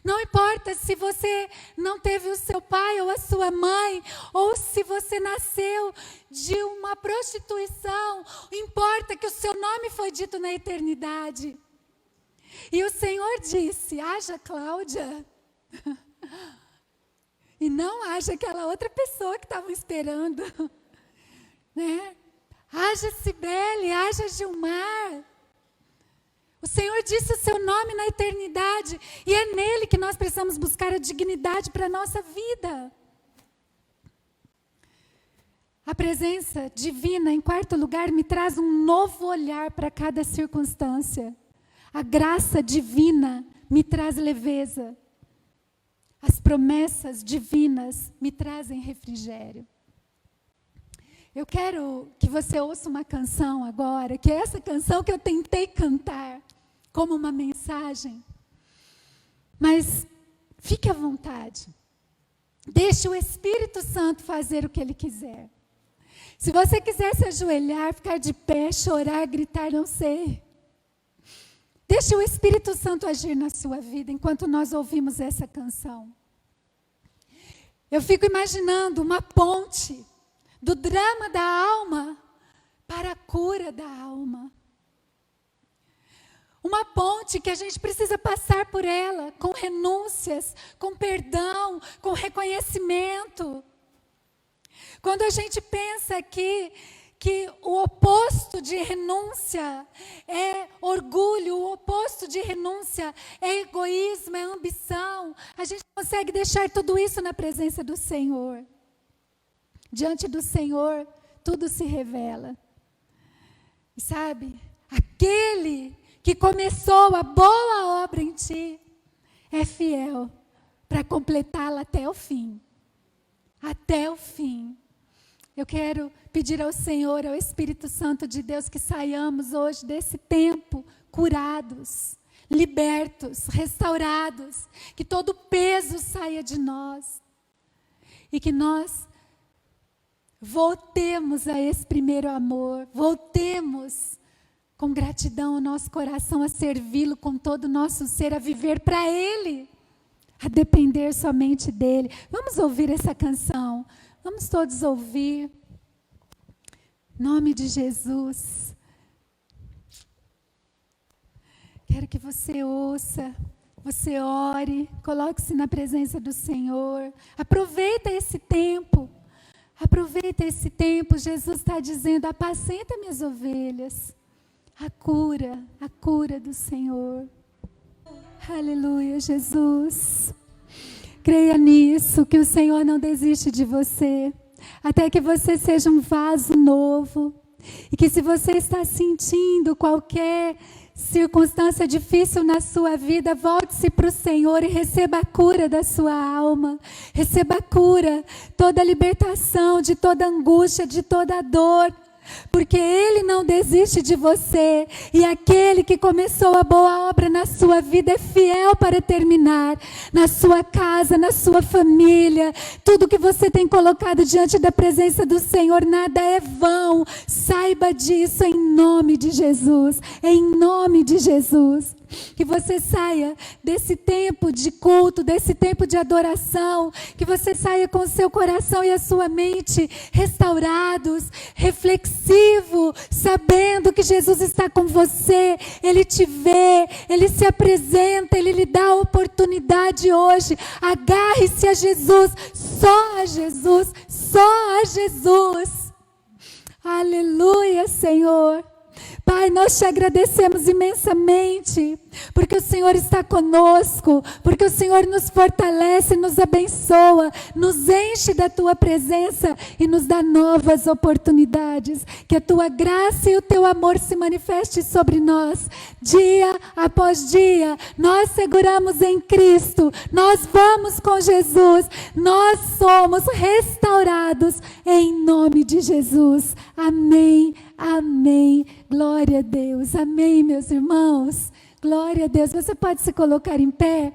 Não importa se você não teve o seu pai ou a sua mãe, ou se você nasceu de uma prostituição, importa que o seu nome foi dito na eternidade. E o Senhor disse, haja Cláudia, e não haja aquela outra pessoa que estavam esperando, né? Haja Cibele, haja Gilmar. O Senhor disse o seu nome na eternidade, e é nele que nós precisamos buscar a dignidade para a nossa vida. A presença divina, em quarto lugar, me traz um novo olhar para cada circunstância. A graça divina me traz leveza. As promessas divinas me trazem refrigério. Eu quero que você ouça uma canção agora, que é essa canção que eu tentei cantar como uma mensagem. Mas fique à vontade. Deixe o Espírito Santo fazer o que Ele quiser. Se você quiser se ajoelhar, ficar de pé, chorar, gritar, não sei. Deixe o Espírito Santo agir na sua vida enquanto nós ouvimos essa canção. Eu fico imaginando uma ponte do drama da alma para a cura da alma. Uma ponte que a gente precisa passar por ela, com renúncias, com perdão, com reconhecimento. Quando a gente pensa que o oposto de renúncia é orgulho, o oposto de renúncia é egoísmo, é ambição, a gente consegue deixar tudo isso na presença do Senhor. Diante do Senhor, tudo se revela. E sabe, aquele que começou a boa obra em ti, é fiel para completá-la até o fim. Até o fim. Eu quero pedir ao Senhor, ao Espírito Santo de Deus, que saiamos hoje desse tempo curados, libertos, restaurados, que todo peso saia de nós e que nós voltemos a esse primeiro amor, voltemos com gratidão o nosso coração a servi-lo com todo o nosso ser, a viver para Ele, a depender somente dEle. Vamos ouvir essa canção, vamos todos ouvir, em nome de Jesus. Quero que você ouça, você ore, coloque-se na presença do Senhor, aproveita esse tempo. Aproveita esse tempo, Jesus está dizendo, apacenta minhas ovelhas. A cura do Senhor. Aleluia, Jesus. Creia nisso, que o Senhor não desiste de você, até que você seja um vaso novo. E que se você está sentindo qualquer circunstância difícil na sua vida, volte-se para o Senhor e receba a cura da sua alma. Receba a cura, toda a libertação de toda angústia, de toda dor. Porque Ele não desiste de você, e aquele que começou a boa obra na sua vida é fiel para terminar, na sua casa, na sua família. Tudo que você tem colocado diante da presença do Senhor, nada é vão. Saiba disso em nome de Jesus, em nome de Jesus. Que você saia desse tempo de culto, desse tempo de adoração, que você saia com o seu coração e a sua mente restaurados, reflexivo, sabendo que Jesus está com você, Ele te vê, Ele se apresenta, Ele lhe dá a oportunidade hoje. Agarre-se a Jesus, só a Jesus, só a Jesus. Aleluia, Senhor. Pai, nós te agradecemos imensamente, porque o Senhor está conosco, porque o Senhor nos fortalece, nos abençoa, nos enche da Tua presença e nos dá novas oportunidades. Que a Tua graça e o Teu amor se manifeste sobre nós, dia após dia. Nós seguramos em Cristo, nós vamos com Jesus, nós somos restaurados em nome de Jesus. Amém. Amém. Glória a Deus. Amém, meus irmãos. Glória a Deus. Você pode se colocar em pé?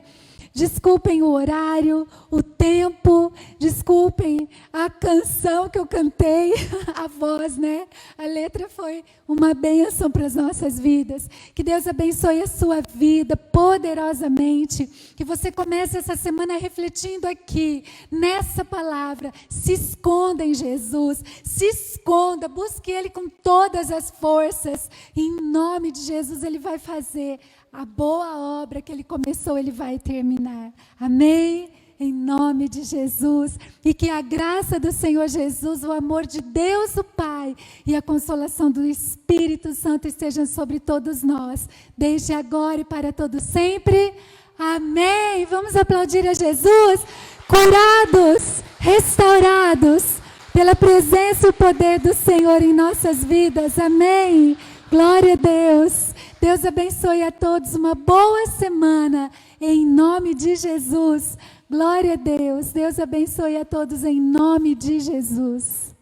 Desculpem o horário, o tempo, desculpem a canção que eu cantei, a voz, né? A letra foi uma bênção para as nossas vidas. Que Deus abençoe a sua vida poderosamente. Que você comece essa semana refletindo aqui, nessa palavra. Se esconda em Jesus, se esconda, busque Ele com todas as forças. E em nome de Jesus Ele vai fazer a boa obra que Ele começou, Ele vai terminar. Amém? Em nome de Jesus. E que a graça do Senhor Jesus, o amor de Deus o Pai e a consolação do Espírito Santo estejam sobre todos nós, desde agora e para todo sempre. Amém. Vamos aplaudir a Jesus. Curados, restaurados pela presença e o poder do Senhor em nossas vidas. Amém. Glória a Deus. Deus abençoe a todos, uma boa semana, em nome de Jesus. Glória a Deus. Deus abençoe a todos em nome de Jesus.